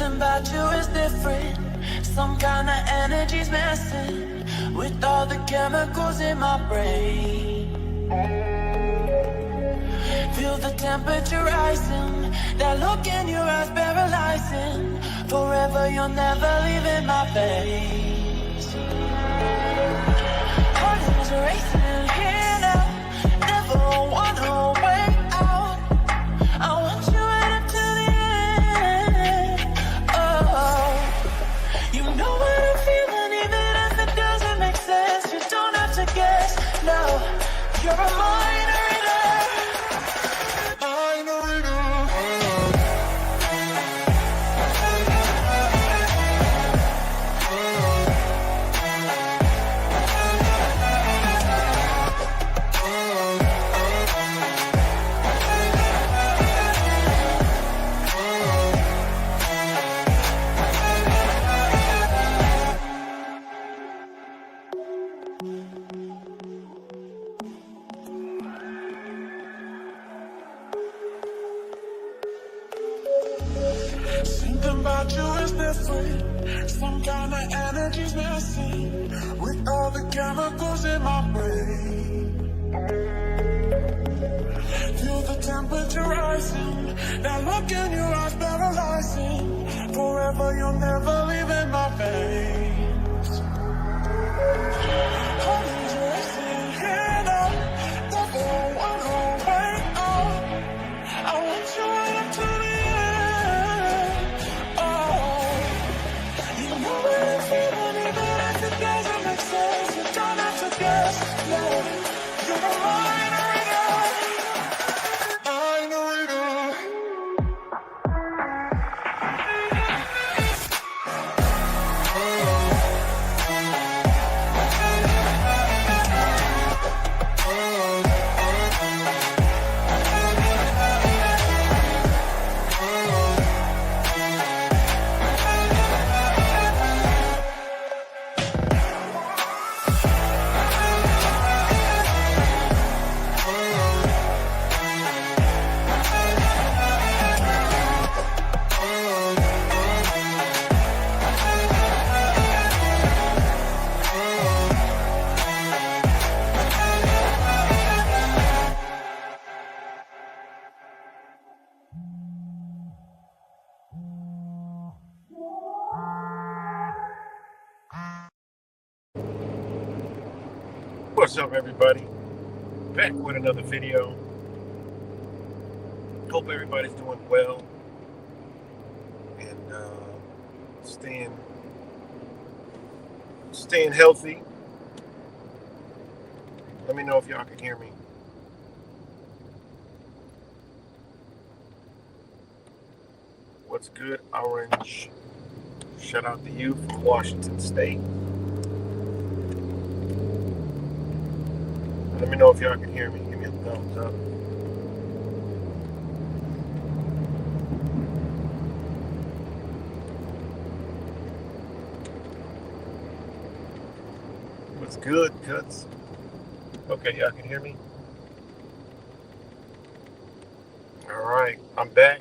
Something about you is different. Some kind of energy's messing with all the chemicals in my brain. Feel the temperature rising. That look in your eyes paralyzing. Forever you're never leaving my face. Heart is racing here now. Never wanna wait out. I want you right up to the end. Oh, you know what I'm feeling, even if it doesn't make sense. You don't have to guess. No, you're a minor. Something about you is different. Some kind of energy's missing with all the chemicals in my brain. Feel the temperature rising. That look in your eyes paralyzing. Forever you'll never leave in my veins. Heart is racing here now. Never wanna wait out. I want you right up to the What's up, everybody? Back with another video. Hope everybody's doing well and staying healthy. Let me know if y'all can hear me. What's good, Orange? Shout out to you from Washington State. Let me know if y'all can hear me. Give me a thumbs up. What's good, Cuts? Okay, y'all can hear me? All right, I'm back.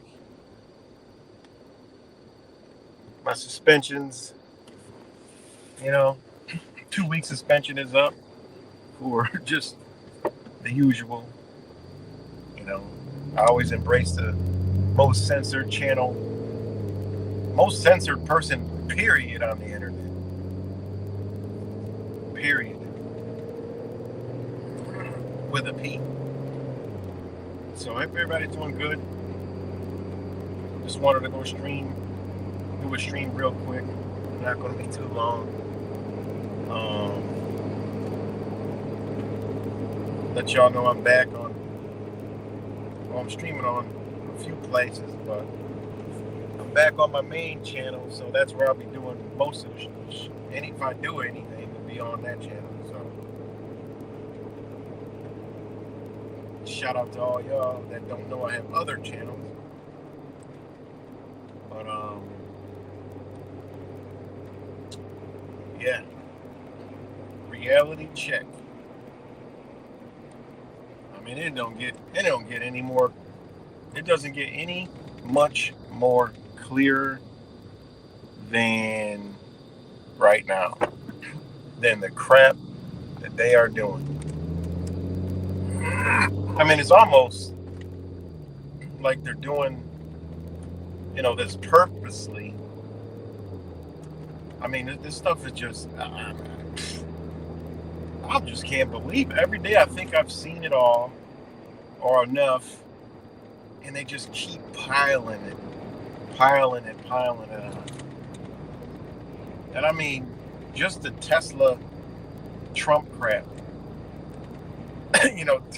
My suspensions, 2-week suspension is up for just the usual. I always embrace the most censored channel, most censored person, period, on the internet. Period. With a P. So I hope everybody's doing good. Just wanted to do a stream real quick. Not going to be too long. Let y'all know I'm back on. Well, I'm streaming on a few places, but I'm back on my main channel, so that's where I'll be doing most of the and if I do anything, it'll be on that channel. So shout out to all y'all that don't know I have other channels. But yeah, reality check. I mean, it don't get any more. It doesn't get any much more clearer than right now, than the crap that they are doing. I mean, it's almost like they're doing, this purposely. I mean, this stuff is just, I just can't believe it. Every day I think I've seen it all or enough, and they just keep piling it on. And I mean, just the Tesla Trump crap.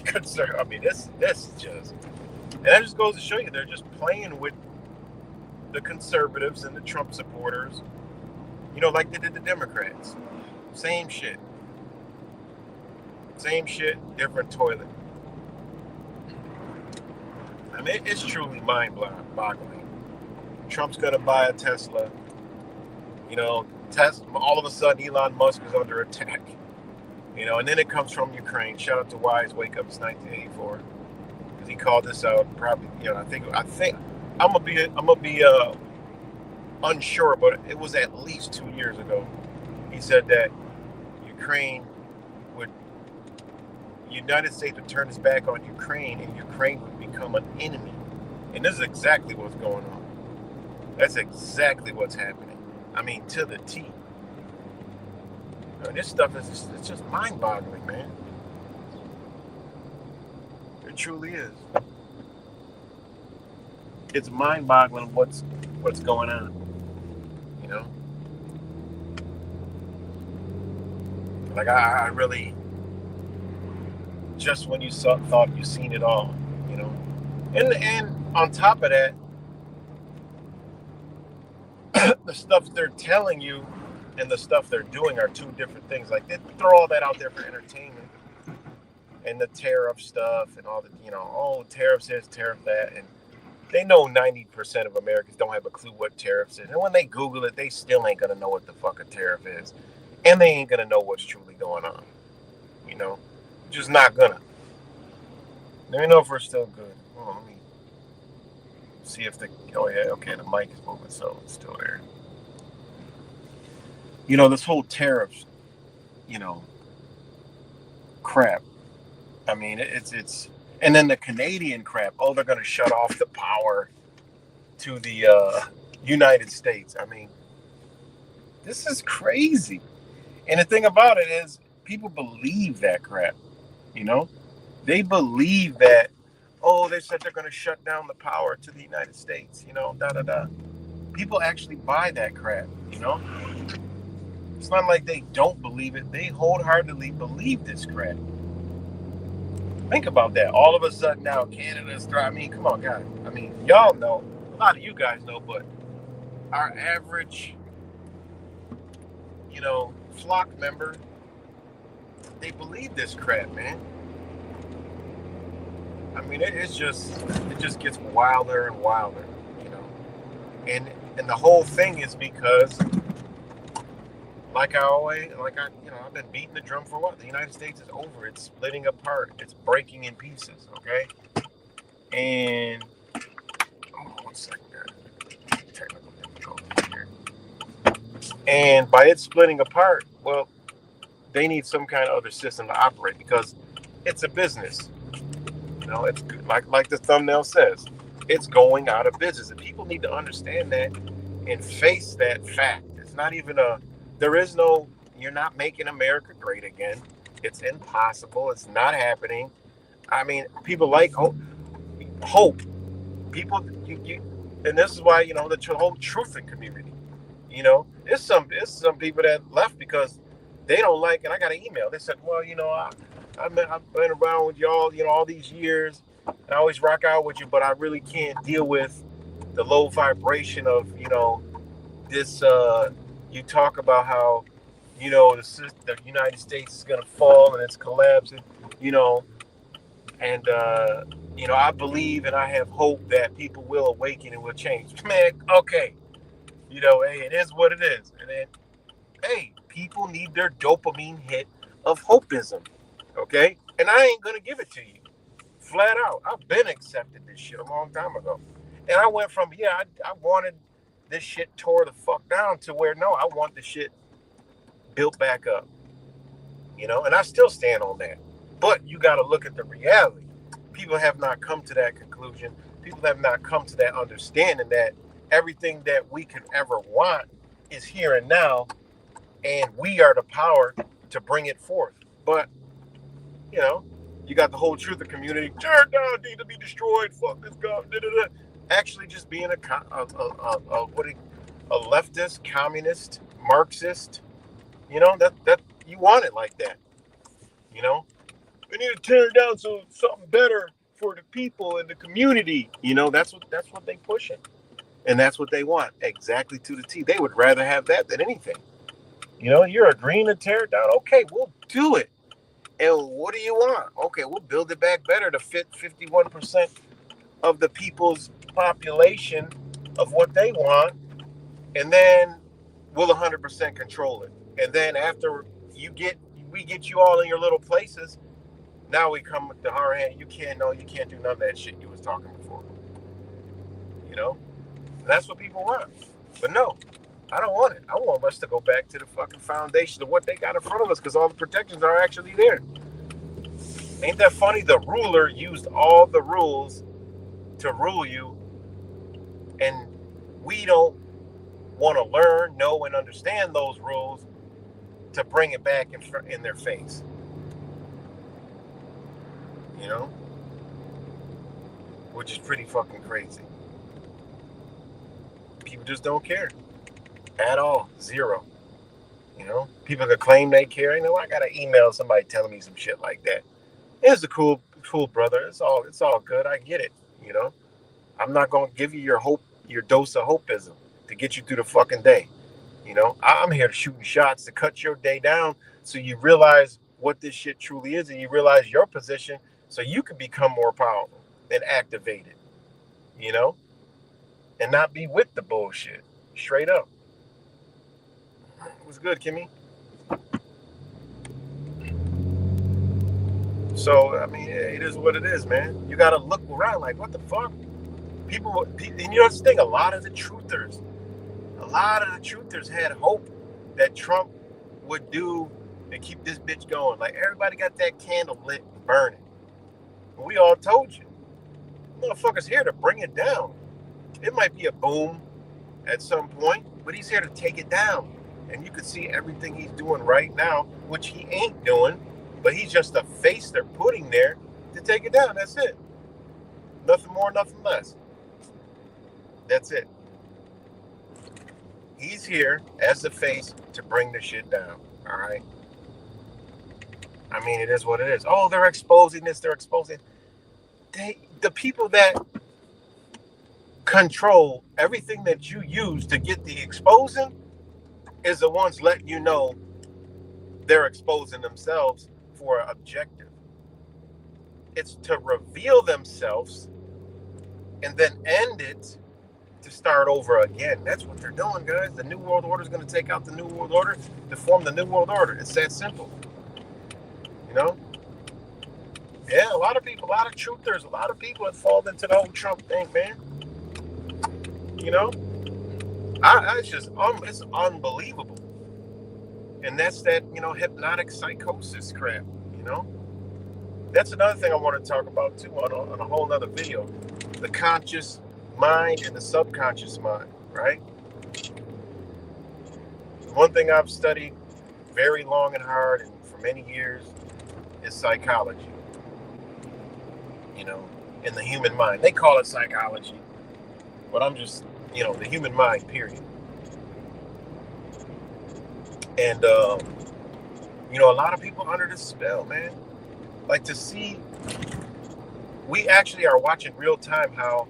Concern. I mean, this is just, and that just goes to show you they're just playing with the conservatives and the Trump supporters. Like they did the Democrats. Same shit, different toilet. I mean, it's truly mind-boggling. Trump's gonna buy a Tesla. All of a sudden Elon Musk is under attack. And then it comes from Ukraine. Shout out to Wise Wake Up, it's 1984, because he called this out. Probably, I think I'm gonna be unsure, but it was at least 2 years ago. He said that United States would turn its back on Ukraine, and Ukraine would become an enemy. And this is exactly what's going on. That's exactly what's happening. I mean, to the T. This stuff it's just mind-boggling, man. It truly is. It's mind-boggling what's going on. Like I really, just when you thought you seen it all, and on top of that, the stuff they're telling you and the stuff they're doing are two different things. Like they throw all that out there for entertainment, and the tariff stuff and all the, tariffs this, tariff that, and they know 90% of Americans don't have a clue what tariffs is. And when they Google it, they still ain't gonna know what the fuck a tariff is, and they ain't gonna know what's truly going on. Just not gonna. Let me know if we're still good. Hold on, let me see if the mic is moving, so it's still there. This whole tariffs, crap. I mean, it's and then the Canadian crap. Oh, they're gonna shut off the power to the United States. I mean, this is crazy. And the thing about it is, people believe that crap. They believe that. Oh, they said they're gonna shut down the power to the United States. People actually buy that crap. It's not like they don't believe it. They wholeheartedly believe this crap. Think about that. All of a sudden now Canada's thriving. I mean, come on, guys. I mean, y'all know, a lot of you guys know, but our average, flock member, they believe this crap, man. I mean, it just gets wilder and wilder, And the whole thing is because, I've been beating the drum for a while. The United States is over. It's splitting apart. It's breaking in pieces, okay? And, one second, guys. Technical difficulties here. And by it splitting apart, well, they need some kind of other system to operate, because it's a business. It's like the thumbnail says, it's going out of business. And people need to understand that and face that fact. It's not even you're not making America great again. It's impossible. It's not happening. I mean, people like hope. People, and this is why, the whole truthing community, there's some people that left because they don't like, and I got an email. They said, well, I've been around with y'all, all these years. I always rock out with you, but I really can't deal with the low vibration of, this. You talk about how, the United States is going to fall and it's collapsing, and, I believe and I have hope that people will awaken and will change. Man, okay. Hey, it is what it is. And then, hey, people need their dopamine hit of hopeism. Okay? And I ain't going to give it to you. Flat out. I've been accepted this shit a long time ago. And I went from, I wanted this shit tore the fuck down to where, no, I want the shit built back up. You know, and I still stand on that. But you got to look at the reality. People have not come to that conclusion. People have not come to that understanding that everything that we could ever want is here and now, and we are the power to bring it forth. But, you know, you got the whole truth of community. Tear it down, need to be destroyed. Fuck this guy. Actually, just being a leftist, communist, Marxist. You know, that you want it like that. You know, we need to tear it down so something better for the people and the community. You know, that's what they pushing, and that's what they want, exactly to the T. They would rather have that than anything. You know, you're agreeing to tear it down. Okay, we'll do it. And what do you want? Okay, we'll build it back better to fit 51% of the people's population of what they want, and then we'll 100% control it. And then after we get you all in your little places, now we come with the hard hand. You can't do none of that shit you was talking before. You know, and that's what people want. But no, I don't want it. I want us to go back to the fucking foundation of what they got in front of us, because all the protections are actually there. Ain't that funny? The ruler used all the rules to rule you, and we don't want to learn, know, and understand those rules to bring it back in their face. You know? Which is pretty fucking crazy. People just don't care. At all. Zero. You know? People that claim they care. You know, I got to email somebody telling me some shit like that. It's a cool brother. It's all good. I get it. You know? I'm not going to give you your dose of hopeism to get you through the fucking day. You know, I'm here to shooting shots to cut your day down so you realize what this shit truly is, and you realize your position so you can become more powerful and activated, you know, and not be with the bullshit. Straight up. What's good, Kimmy? So, I mean, it is what it is, man. You got to look around like, what the fuck? People, and you know, this thing, a lot of the truthers had hope that Trump would do and keep this bitch going. Like, everybody got that candle lit and burning. And we all told you, motherfucker's here to bring it down. It might be a boom at some point, but he's here to take it down. And you can see everything he's doing right now, which he ain't doing, but he's just a face they're putting there to take it down. That's it. Nothing more, nothing less. That's it. He's here as the face to bring the shit down. All right. I mean, it is what it is. Oh, they're exposing this. They're exposing. The people that control everything that you use to get the exposing is the ones letting you know they're exposing themselves for an objective. It's to reveal themselves and then end it to start over again. That's what they're doing, guys. The New World Order is going to take out the New World Order to form the New World Order. It's that simple. You know? Yeah, a lot of people, a lot of truthers, a lot of people have fallen into the whole Trump thing, man. You know? It's just, it's unbelievable. And that's that, you know, hypnotic psychosis crap, you know? That's another thing I want to talk about, too, on a whole nother video. The conscious mind and the subconscious mind, right? One thing I've studied very long and hard and for many years is psychology. You know, in the human mind. They call it psychology, but I'm just, you know, the human mind, period. And, you know, a lot of people under this spell, man. Like, to see, we actually are watching real time how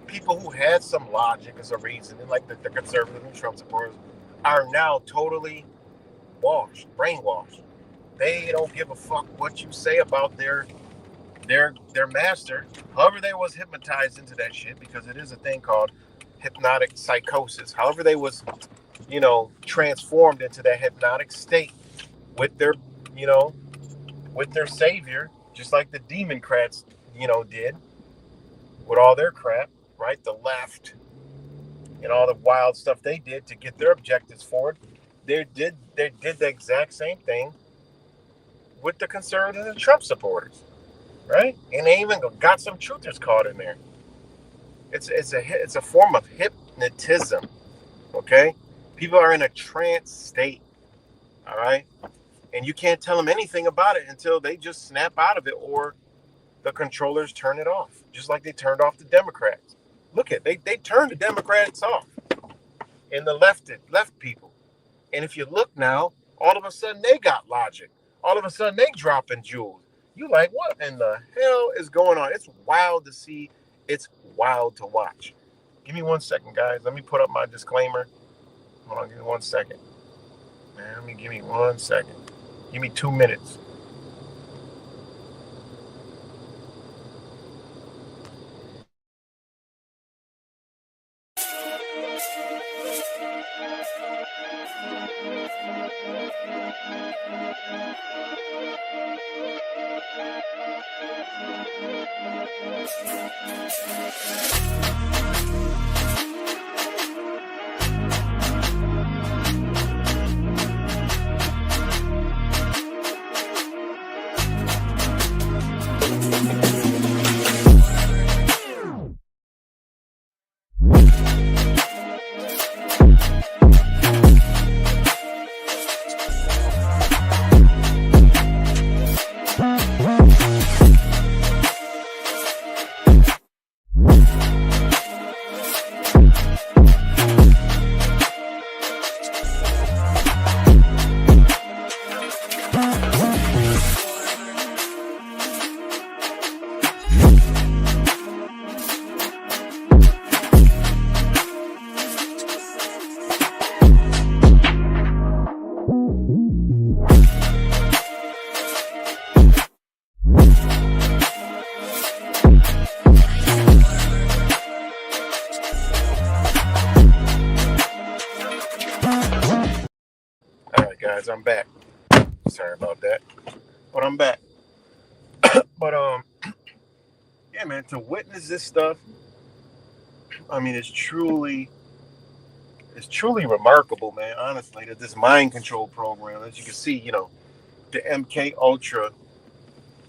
people who had some logic as a reason, and like the conservative and Trump supporters, are now totally brainwashed. They don't give a fuck what you say about their master. However they was hypnotized into that shit, because it is a thing called hypnotic psychosis. However they was, you know, transformed into that hypnotic state with their, you know, with their savior, just like the Democrats, you know, did with all their crap, right? The left and all the wild stuff they did to get their objectives forward, they did the exact same thing with the conservative and Trump supporters, right? And they even got some truthers caught in there. It's a form of hypnotism, okay? People are in a trance state, all right? And you can't tell them anything about it until they just snap out of it, or the controllers turn it off, just like they turned off the Democrats. Look at they turned the Democrats off, and the left people. And if you look now, all of a sudden they got logic. All of a sudden they dropping jewels. You like, what in the hell is going on? It's wild to see. It's wild to watch. Give me 1 second, guys. Let me put up my disclaimer. Hold on, give me 1 second. Man, give me 1 second. Give me 2 minutes. Guys, I'm back. Sorry about that, but I'm back. But yeah, man, to witness this stuff, I mean, it's truly remarkable, man. Honestly, that this mind control program, as you can see, the MK Ultra,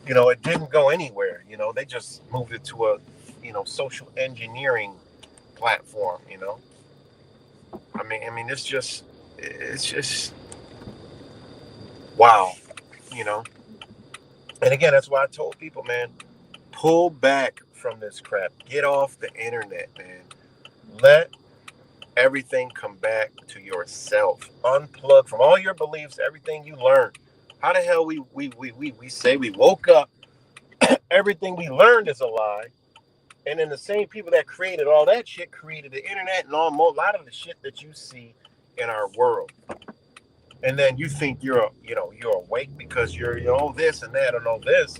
it didn't go anywhere. They just moved it to a, social engineering platform. I mean, it's just wow, And again, that's why I told people, man, pull back from this crap. Get off the internet, man. Let everything come back to yourself. Unplug from all your beliefs, everything you learned. How the hell we say we woke up, everything we learned is a lie. And then the same people that created all that shit created the internet and a lot of the shit that you see in our world. And then you think you're awake because you're this and that and all this.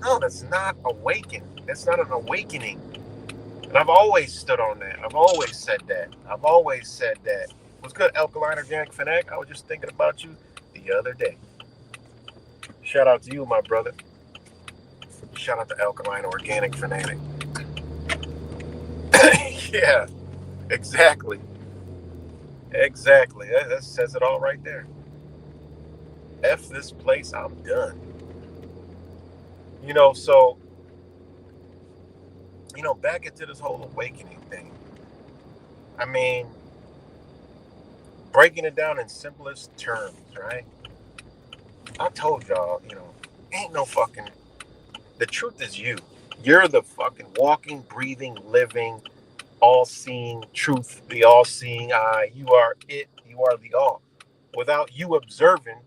No, that's not awakening. That's not an awakening. And I've always stood on that. I've always said that. What's good, Alkaline Organic Fanatic? I was just thinking about you the other day. Shout out to you, my brother. Shout out to Alkaline Organic Fanatic. Yeah, exactly. Exactly. That says it all right there. F this place, I'm done. So, back into this whole awakening thing. I mean, breaking it down in simplest terms, right? I told y'all, ain't no fucking, the truth is you. You're the fucking walking, breathing, living, all-seeing truth, the all-seeing eye. You are it. You are the all. Without you observing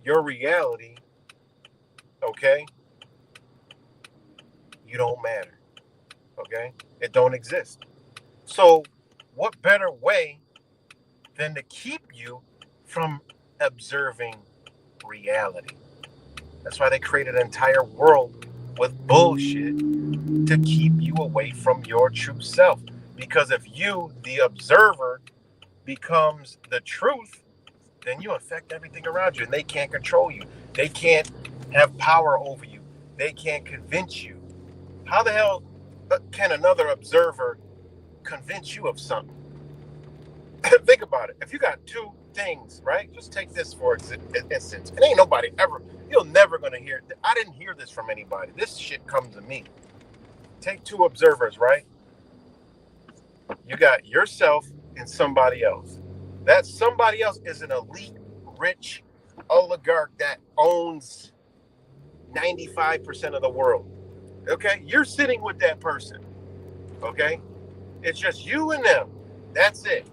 your reality, okay, you don't matter. Okay? It don't exist. So what better way than to keep you from observing reality? That's why they created an entire world with bullshit to keep you away from your true self. Because if you, the observer, becomes the truth, then you affect everything around you, and they can't control you. They can't have power over you. They can't convince you. How the hell can another observer convince you of something. Think about it. If you got two things, right? Just take this for instance. It ain't nobody ever, you're never going to hear, I didn't hear this from anybody. This shit comes to me. Take two observers, right? You got yourself and somebody else. That somebody else is an elite, rich oligarch that owns 95% of the world. Okay? You're sitting with that person. Okay? It's just you and them. That's it.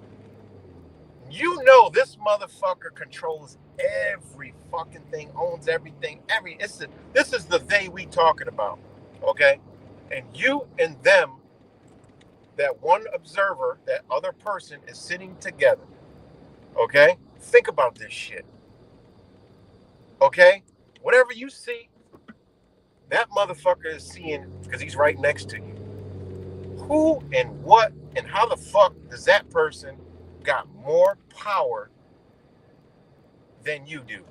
You know this motherfucker controls every fucking thing, owns everything. This is the they we talking about. Okay? And you and them, that one observer, that other person is sitting together. Okay? Think about this shit. Okay? Whatever you see, that motherfucker is seeing because he's right next to you. Who and what and how the fuck does that person got more power than you do?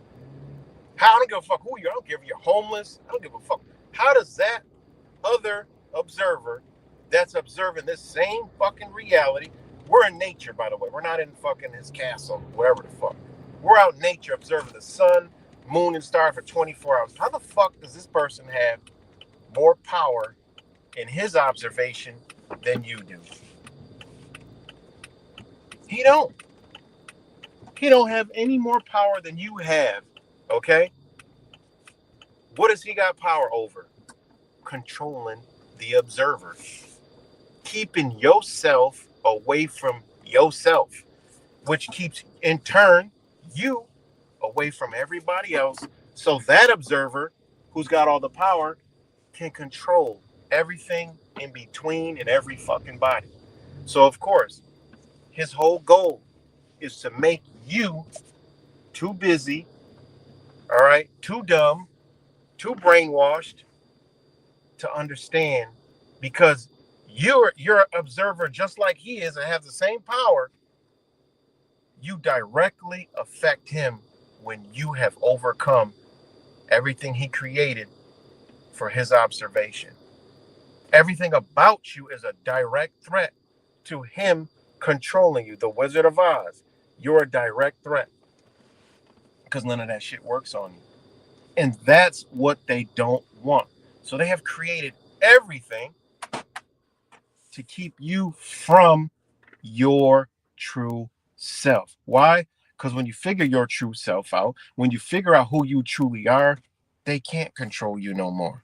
I don't give a fuck who you are. I don't care if you're homeless. I don't give a fuck. How does that other observer that's observing this same fucking reality? We're in nature, by the way. We're not in fucking his castle, whatever the fuck. We're out in nature observing the sun, moon, and stars for 24 hours. How the fuck does this person have more power in his observation than you do? He don't. He don't have any more power than you have. Okay? What has he got power over? Controlling the observer. Keeping yourself away from yourself, which keeps, in turn, you away from everybody else. So that observer, who's got all the power, can control everything in between and every fucking body. So, of course, his whole goal is to make you too busy, all right, too dumb, too brainwashed to understand, because you're an observer just like he is and have the same power. You directly affect him when you have overcome everything he created for his observation. Everything about you is a direct threat to him controlling you. The Wizard of Oz, you're a direct threat because none of that shit works on you. And that's what they don't want. So they have created everything to keep you from your true self. Why? Because when you figure your true self out, when you figure out who you truly are, they can't control you no more.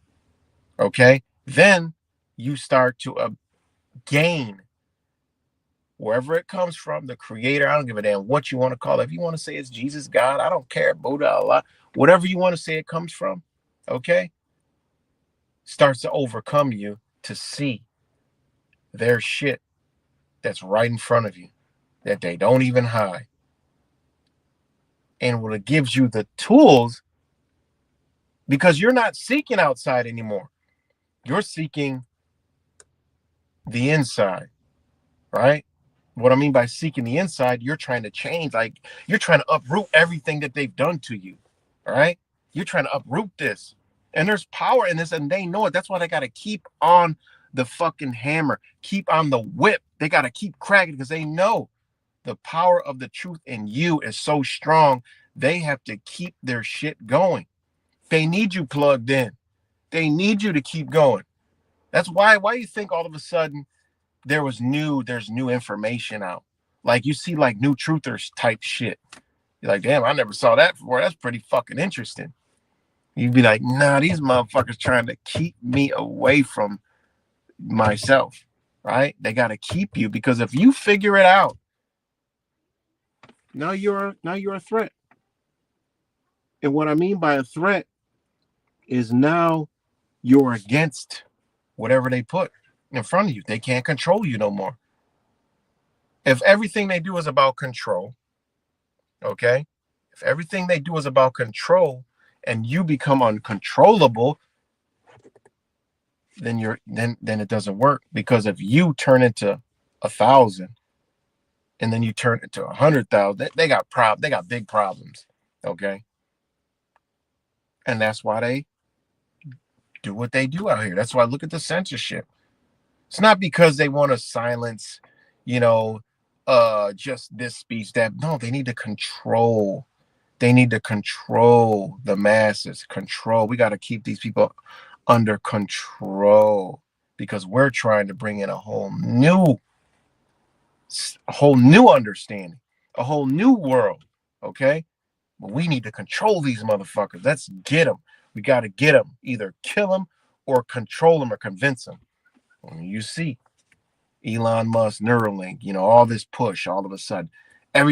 Okay? Then you start to gain wherever it comes from, the creator. I don't give a damn what you want to call it. If you want to say it's Jesus, God, I don't care. Buddha, Allah, whatever you want to say it comes from, okay? Starts to overcome you to see their shit that's right in front of you that they don't even hide. And when it gives you the tools, because you're not seeking outside anymore. You're seeking the inside, right? What I mean by seeking the inside, you're trying to change, like you're trying to uproot everything that they've done to you, all right? You're trying to uproot this. And there's power in this, and they know it. That's why they got to keep on the fucking hammer, keep on the whip. They got to keep cracking because they know the power of the truth in you is so strong. They have to keep their shit going. They need you plugged in. They need you to keep going. That's why you think all of a sudden there's new information out. Like you see like new truthers type shit. You're like, damn, I never saw that before. That's pretty fucking interesting. You'd be like, nah, these motherfuckers trying to keep me away from myself, right? They got to keep you, because if you figure it out, now you're a threat. And what I mean by a threat is now you're against whatever they put in front of you. They can't control you no more. If everything they do is about control, okay? If everything they do is about control and you become uncontrollable, then it doesn't work. Because if you turn into 1,000 and then you turn into 100,000, they got big problems, okay? And that's why they do what they do out here. That's why I look at the censorship. It's not because they want to silence just this speech, that. No, they need to control. They need to control the masses. Control. We got to keep these people under control because we're trying to bring in a whole new understanding, a whole new world. Okay, but we need to control these motherfuckers. Let's get them. We got to get them. Either kill them or control them or convince them. And you see, Elon Musk, Neuralink, all this push. All of a sudden,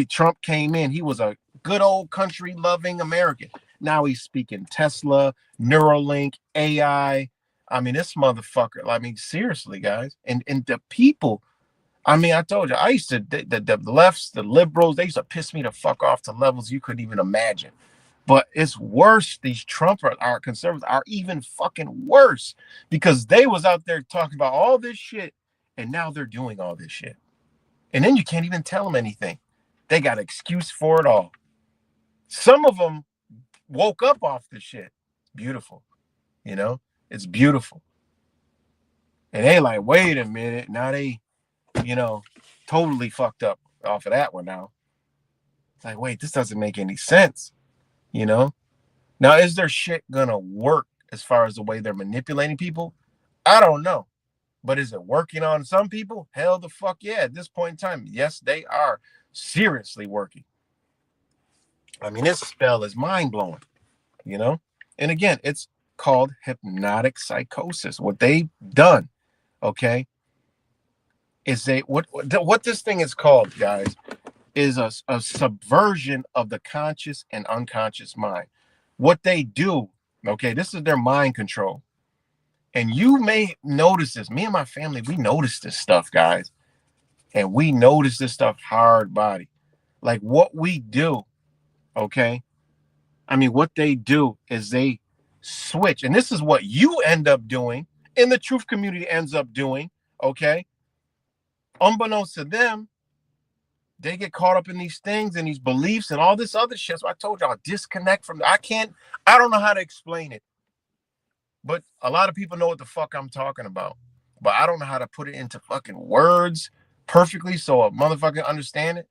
Trump came in. He was a good old country loving American. Now he's speaking Tesla, Neuralink, AI. I mean, this motherfucker. I mean, seriously, guys, and the people. I mean, I told you, I used to the lefts, the liberals. They used to piss me the fuck off to levels you couldn't even imagine. But it's worse. These Trump our conservatives are even fucking worse because they was out there talking about all this shit, and now they're doing all this shit, and then you can't even tell them anything. They got an excuse for it all. Some of them woke up off the shit. Beautiful, it's beautiful. And they like, wait a minute, now they, totally fucked up off of that one now. It's like, wait, this doesn't make any sense. Now, is their shit gonna work as far as the way they're manipulating people? I don't know. But is it working on some people? Hell the fuck yeah. At this point in time, yes, they are seriously working. I mean, this spell is mind-blowing, And again, it's called hypnotic psychosis. What they've done, okay, is what this thing is called, guys, is a subversion of the conscious and unconscious mind. What they do, okay, this is their mind control. And you may notice this. Me and my family, we notice this stuff, guys. And we notice this stuff hard body. Like what we do, okay? I mean, what they do is they switch. And this is what you end up doing and the truth community ends up doing, okay? Unbeknownst to them, they get caught up in these things and these beliefs and all this other shit. So I told y'all, disconnect from I don't know how to explain it. But a lot of people know what the fuck I'm talking about. But I don't know how to put it into fucking words perfectly so a motherfucker understand it.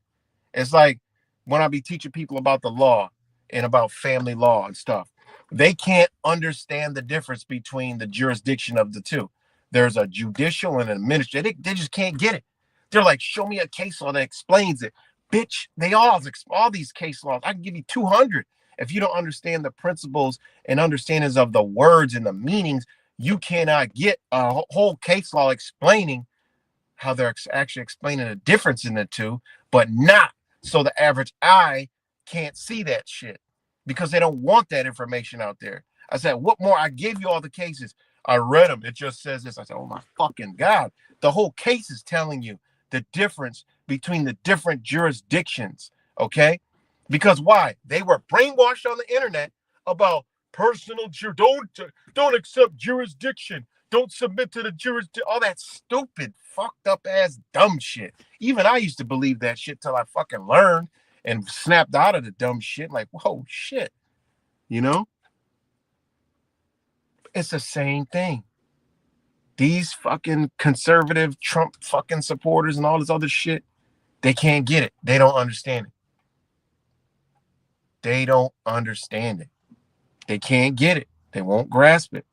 It's like when I be teaching people about the law and about family law and stuff. They can't understand the difference between the jurisdiction of the two. There's a judicial and an administrative. They just can't get it. They're like, show me a case law that explains it. Bitch, they all these case laws. I can give you 200. If you don't understand the principles and understandings of the words and the meanings, you cannot get a whole case law explaining how they're actually explaining the difference in the two, but not so the average eye can't see that shit because they don't want that information out there. I said, what more? I gave you all the cases. I read them. It just says this. I said, oh my fucking God. The whole case is telling you the difference between the different jurisdictions, okay? Because why? They were brainwashed on the internet about don't accept jurisdiction. Don't submit to the jurisdiction. All that stupid, fucked up ass dumb shit. Even I used to believe that shit till I fucking learned and snapped out of the dumb shit. Like, whoa, shit. It's the same thing. These fucking conservative Trump fucking supporters and all this other shit, they can't get it. They don't understand it. They don't understand it. They can't get it. They won't grasp it.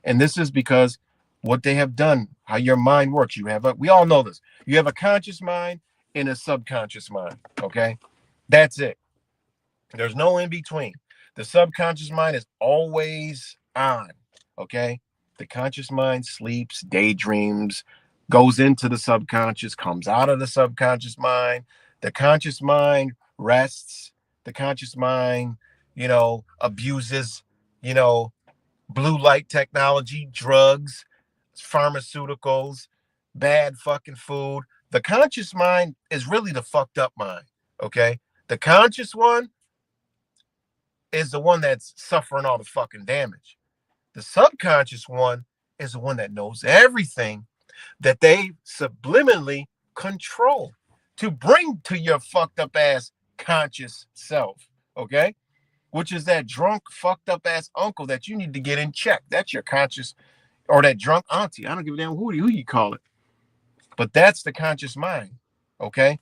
And this is because what they have done, how your mind works. We all know this. You have a conscious mind and a subconscious mind, okay? That's it. There's no in between. The subconscious mind is always on, okay? The conscious mind sleeps, daydreams, goes into the subconscious, comes out of the subconscious mind. The conscious mind rests. The conscious mind, abuses, blue light technology, drugs, pharmaceuticals, bad fucking food. The conscious mind is really the fucked up mind, okay? The conscious one is the one that's suffering all the fucking damage. The subconscious one is the one that knows everything that they subliminally control to bring to your fucked up ass conscious self, okay? Which is that drunk, fucked up ass uncle that you need to get in check. That's your conscious, or that drunk auntie. I don't give a damn who you call it. But that's the conscious mind. Okay.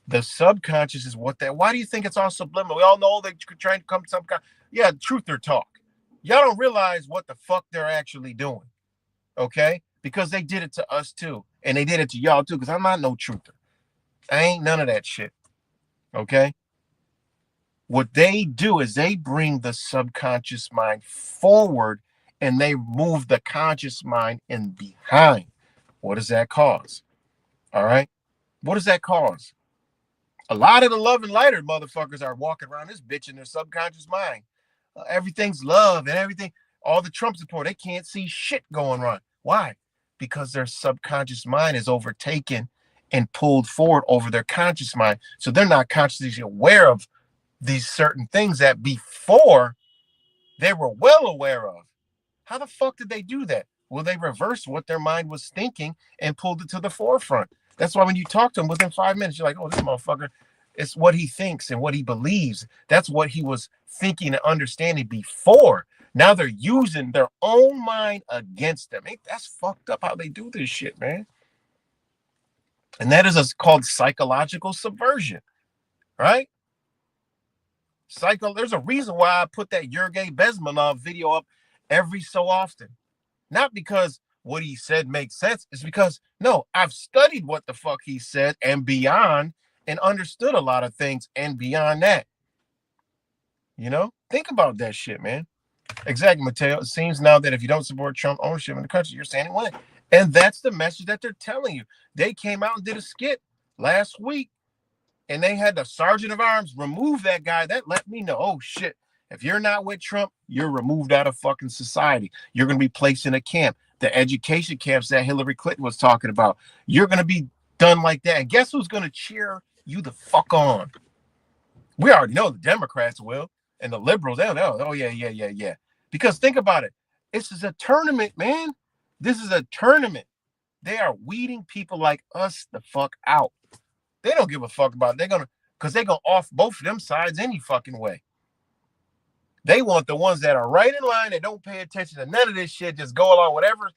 The subconscious is what that. Why do you think it's all subliminal? We all know they're trying to come to some kind. Yeah, truth or talk. Y'all don't realize what the fuck they're actually doing. Okay, because they did it to us too, and they did it to y'all too. Because I'm not no truther. I ain't none of that shit. Okay. What they do is they bring the subconscious mind forward, and they move the conscious mind in behind. What does that cause? All right. What does that cause? A lot of the love and lighter motherfuckers are walking around this bitch in their subconscious mind. Everything's love and everything. All the Trump support, they can't see shit going on. Why? Because their subconscious mind is overtaken and pulled forward over their conscious mind. So they're not consciously aware of these certain things that before they were well aware of. How the fuck did they do that? Well, they reversed what their mind was thinking and pulled it to the forefront. That's why when you talk to him within 5 minutes, you're like, oh, this motherfucker, it's what he thinks and what he believes. That's what he was thinking and understanding before. Now they're using their own mind against them. That's fucked up how they do this shit, man. And that is called psychological subversion, right? There's a reason why I put that Sergei Bezmenov video up every so often. Not because what he said makes sense. It's because, no, I've studied what the fuck he said and beyond and understood a lot of things and beyond that. You know? Think about that shit, man. Exactly, Mateo. It seems now that if you don't support Trump ownership in the country, you're standing with it. And that's the message that they're telling you. They came out and did a skit last week, and they had the sergeant of arms remove that guy. That let me know, oh, shit. If you're not with Trump, you're removed out of fucking society. You're going to be placed in a camp. The education camps that Hillary Clinton was talking about. You're going to be done like that. And guess who's going to cheer you the fuck on? We already know the Democrats will. And the liberals, they'll know. Oh, yeah. Because think about it. This is a tournament, man. This is a tournament. They are weeding people like us the fuck out. They don't give a fuck about it. Because they're going to off both of them sides any fucking way. They want the ones that are right in line, that don't pay attention to none of this shit, just go along whatever.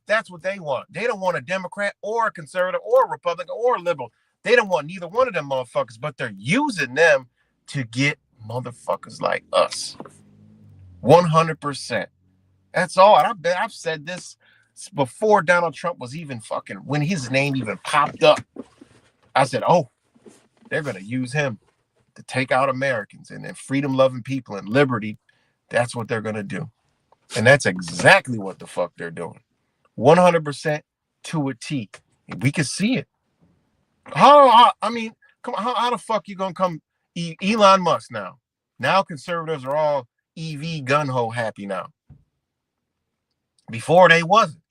That's what they want. They don't want a Democrat or a conservative or a Republican or a liberal. They don't want neither one of them motherfuckers, but they're using them to get motherfuckers like us. 100%. That's all. I've said this before Donald Trump was even fucking, when his name even popped up. I said, oh, they're going to use him to take out Americans and then freedom-loving people and liberty. That's what they're going to do. And that's exactly what the fuck they're doing. 100% to a T. We can see it. How the fuck you going to come Elon Musk now? Now conservatives are all EV gun-ho happy now. Before they wasn't.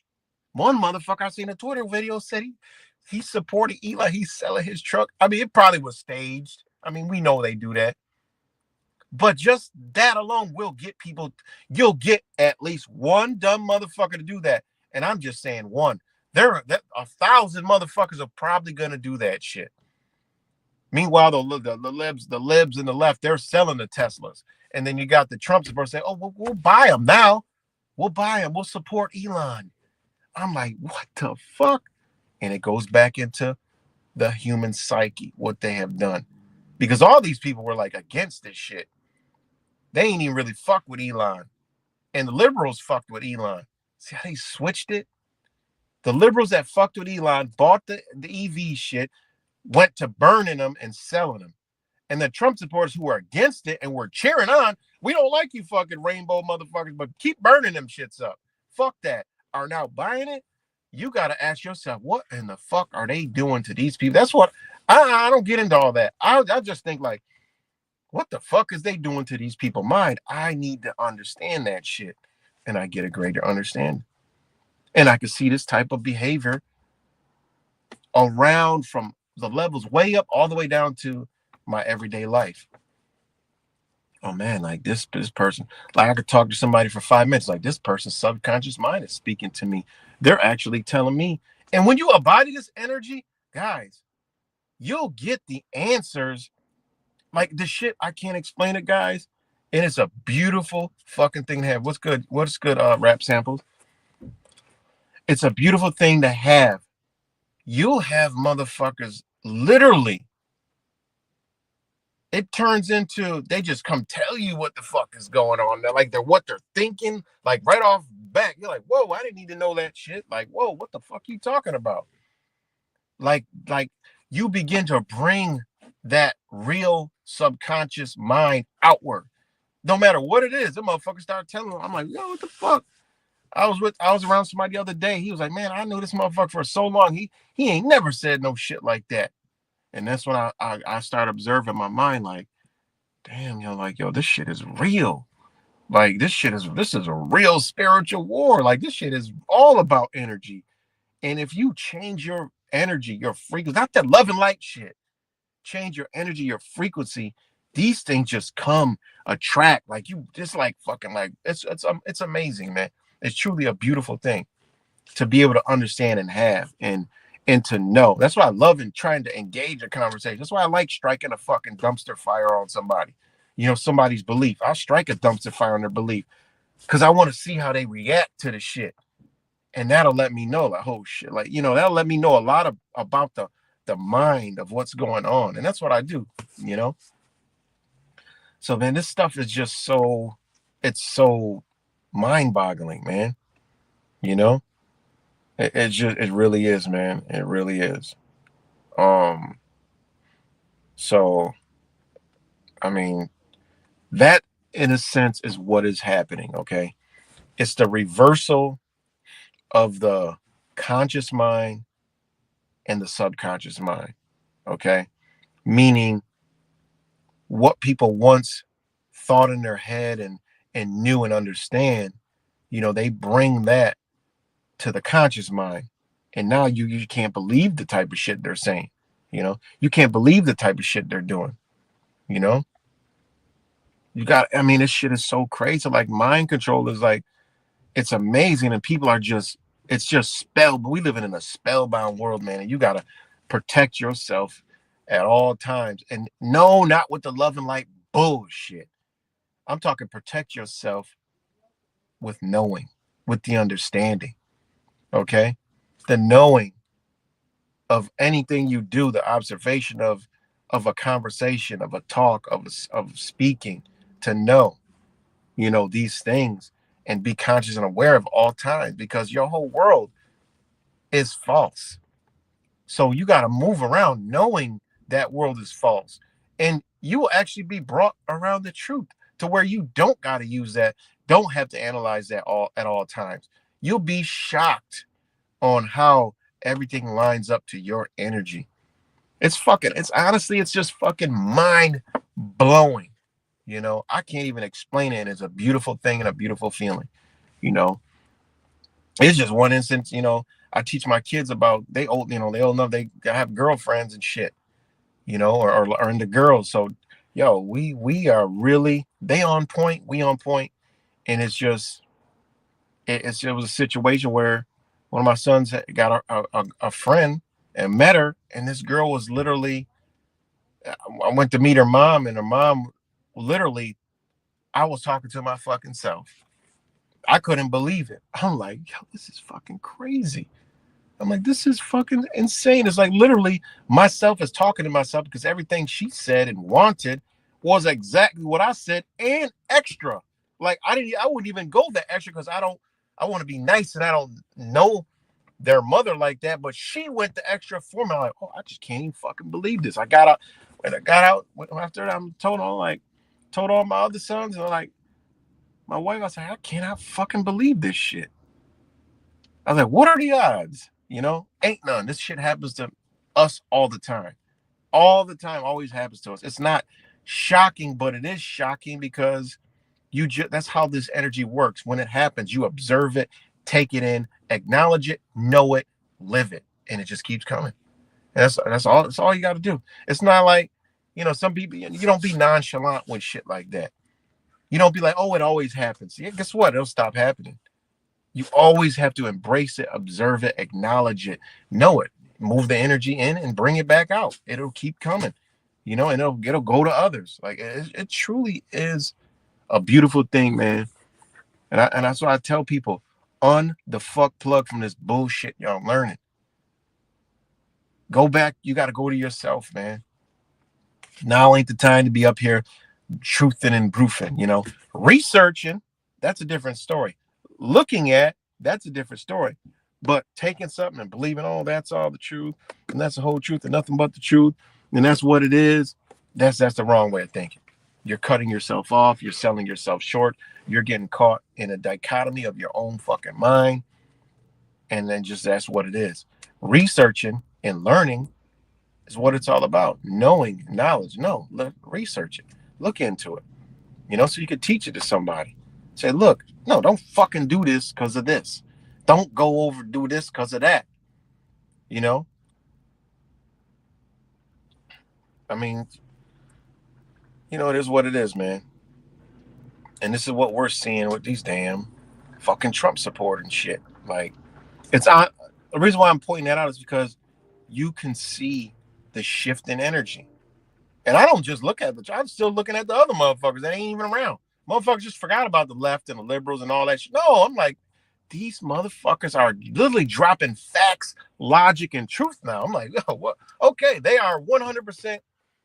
One motherfucker I seen a Twitter video said he supported Elon. He's selling his truck. I mean, it probably was staged. I mean, we know they do that. But just that alone will get people, you'll get at least one dumb motherfucker to do that. And I'm just saying one. 1,000 motherfuckers are probably going to do that shit. Meanwhile, the libs and the left, they're selling the Teslas. And then you got the Trump supporters saying, oh, we'll buy them now. We'll buy them. We'll support Elon. I'm like, what the fuck? And it goes back into the human psyche, what they have done. Because all these people were like against this shit. They ain't even really fuck with Elon. And the liberals fucked with Elon. See how they switched it? The liberals that fucked with Elon bought the EV shit, went to burning them and selling them. And the Trump supporters who are against it and were cheering on, we don't like you fucking rainbow motherfuckers, but keep burning them shits up. Fuck that. Are now buying it. You got to ask yourself, what in the fuck are they doing to these people? That's what I don't get into all that. I just think like, what the fuck is they doing to these people's mind? I need to understand that shit. And I get a greater understanding. And I can see this type of behavior around from the levels way up all the way down to my everyday life. Oh man, like this person, like I could talk to somebody for 5 minutes, like this person's subconscious mind is speaking to me. They're actually telling me. And when you embody this energy, guys, you'll get the answers. Like the shit, I can't explain it, guys. And it's a beautiful fucking thing to have. What's good rap samples? It's a beautiful thing to have. You'll have motherfuckers literally, it turns into they just come tell you what the fuck is going on. They're what they're thinking, like right off back. You're like, whoa, I didn't need to know that shit. Like, whoa, what the fuck are you talking about? Like you begin to bring that real subconscious mind outward. No matter what it is, the motherfucker start telling them. I'm like, yo, what the fuck? I was around somebody the other day. He was like, man, I knew this motherfucker for so long. He ain't never said no shit like that. And that's when I start observing my mind, like, damn, like, yo, this shit is real. Like this is a real spiritual war. Like this shit is all about energy. And if you change your energy, your frequency, not that love and light shit, change your energy, your frequency, these things just come attract. Like you just like fucking like it's amazing, man. It's truly a beautiful thing to be able to understand and have and to know. That's why I love and trying to engage a conversation. That's why I like striking a fucking dumpster fire on somebody. Somebody's belief. I'll strike a dumpster fire on their belief because I want to see how they react to the shit. And that'll let me know, like, oh shit, like, that'll let me know a lot about the mind of what's going on. And that's what I do, So man, this stuff is just it's so mind-boggling, man. It really is, man. It really is. So I mean, that in a sense is what is happening, okay? It's the reversal of the conscious mind and the subconscious mind, okay? Meaning what people once thought in their head and knew and understand, they bring that to the conscious mind. And now you can't believe the type of shit they're saying, you can't believe the type of shit they're doing, this shit is so crazy. Like mind control is like, it's amazing. And people are it's just we living in a spellbound world, man. And you got to protect yourself at all times. And no, not with the love and light bullshit. I'm talking protect yourself with knowing, with the understanding. Okay. The knowing of anything you do, the observation of a conversation, of a talk, of speaking, to know, these things and be conscious and aware of all times, because your whole world is false. So you got to move around knowing that world is false, and you will actually be brought around the truth to where you don't got to use that, don't have to analyze that at all times. You'll be shocked on how everything lines up to your energy. It's honestly, it's just fucking mind blowing. I can't even explain it. It's a beautiful thing and a beautiful feeling. It's just one instance. I teach my kids about they old enough they have girlfriends and shit. Or into girls. So, we are really they on point. We on point, and it's just it was a situation where one of my sons got a friend and met her, and this girl was literally. I went to meet her mom, and her mom literally, I was talking to my fucking self. I couldn't believe it. I'm like, yo, this is fucking crazy. I'm like, this is fucking insane. It's like literally myself is talking to myself because everything she said and wanted was exactly what I said and extra. Like I wouldn't even go that extra because I want to be nice and I don't know their mother like that. But she went the extra for me. I'm like, oh, I just can't even fucking believe this. When I got out after that, I'm told all my other sons, and like my wife, I was like, I cannot fucking believe this shit. I was like, what are the odds? Ain't none. This shit happens to us all the time. All the time, always happens to us. It's not shocking, but it is shocking because that's how this energy works. When it happens, you observe it, take it in, acknowledge it, know it, live it, and it just keeps coming. And that's all you got to do. It's not like, some people, you don't be nonchalant with shit like that. You don't be like, oh, it always happens. Yeah, guess what? It'll stop happening. You always have to embrace it, observe it, acknowledge it, know it, move the energy in and bring it back out. It'll keep coming, and it'll go to others. Like it truly is a beautiful thing, man. And that's why I tell people, the fuck plug from this bullshit y'all learning. Go back. You got to go to yourself, man. Now ain't the time to be up here truthing and proofing, researching, that's a different story. Looking at, that's a different story. But taking something and believing, oh, that's all the truth, and that's the whole truth and nothing but the truth, and that's what it is, that's the wrong way of thinking. You're cutting yourself off, you're selling yourself short, you're getting caught in a dichotomy of your own fucking mind, and then just that's what it is. Researching and learning is what it's all about. Knowing, knowledge, research it, look into it, so you could teach it to somebody. Say, look, no, don't fucking do this because of this. Don't go over do this because of that. You know, I mean, it is what it is, man. And this is what we're seeing with these damn fucking Trump support and shit. Like, the reason why I'm pointing that out is because you can see the shift in energy. And I don't just look at it, I'm still looking at the other motherfuckers that ain't even around. Motherfuckers just forgot about the left and the liberals and all that shit. No, I'm like, these motherfuckers are literally dropping facts, logic, and truth now. I'm like, oh, what? Okay, they are 100%.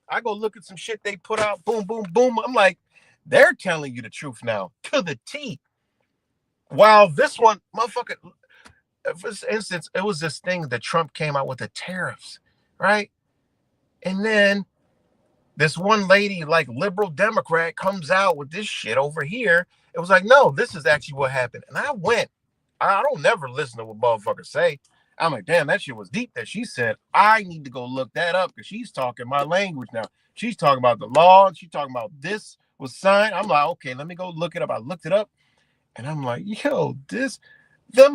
I go look at some shit they put out, boom, boom, boom. I'm like, they're telling you the truth now to the T. While this one, motherfucker, for instance, it was this thing that Trump came out with the tariffs, right? And then this one lady, like liberal Democrat, comes out with this shit over here. It was like, no, this is actually what happened. And I don't never listen to what motherfuckers say. I'm like, damn, that shit was deep that she said. I need to go look that up because she's talking my language now. She's talking about the law. She's talking about this was signed. I'm like, okay, let me go look it up. I looked it up and I'm like, yo,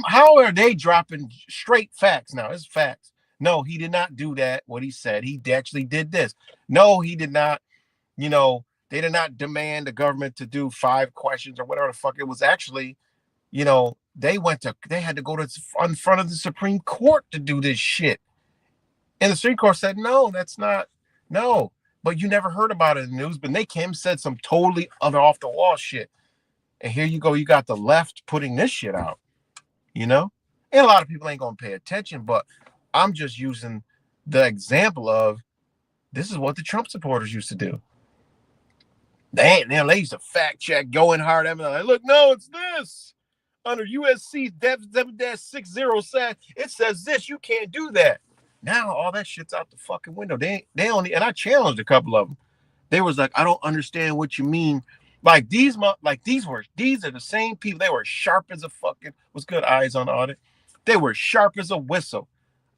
how are they dropping straight facts now? It's facts. No, he did not do that. What he said, he actually did this. No, he did not. They did not demand the government to do 5 questions or whatever the fuck it was. Actually, they had to go in front of the Supreme Court to do this shit. And the Supreme Court said, no, that's not, no. But you never heard about it in the news. But Nick Kim said some totally other off the wall shit. And here you go, you got the left putting this shit out, And a lot of people ain't gonna pay attention, but I'm just using the example of this is what the Trump supporters used to do. They used to fact check, going hard. Everything. Like, look, no, it's this. Under USC 7-60 it says this. You can't do that. Now all that shit's out the fucking window. They only, and I challenged a couple of them. They was like, I don't understand what you mean. Like these are the same people. They were sharp as a fucking, what's good, eyes on audit. They were sharp as a whistle.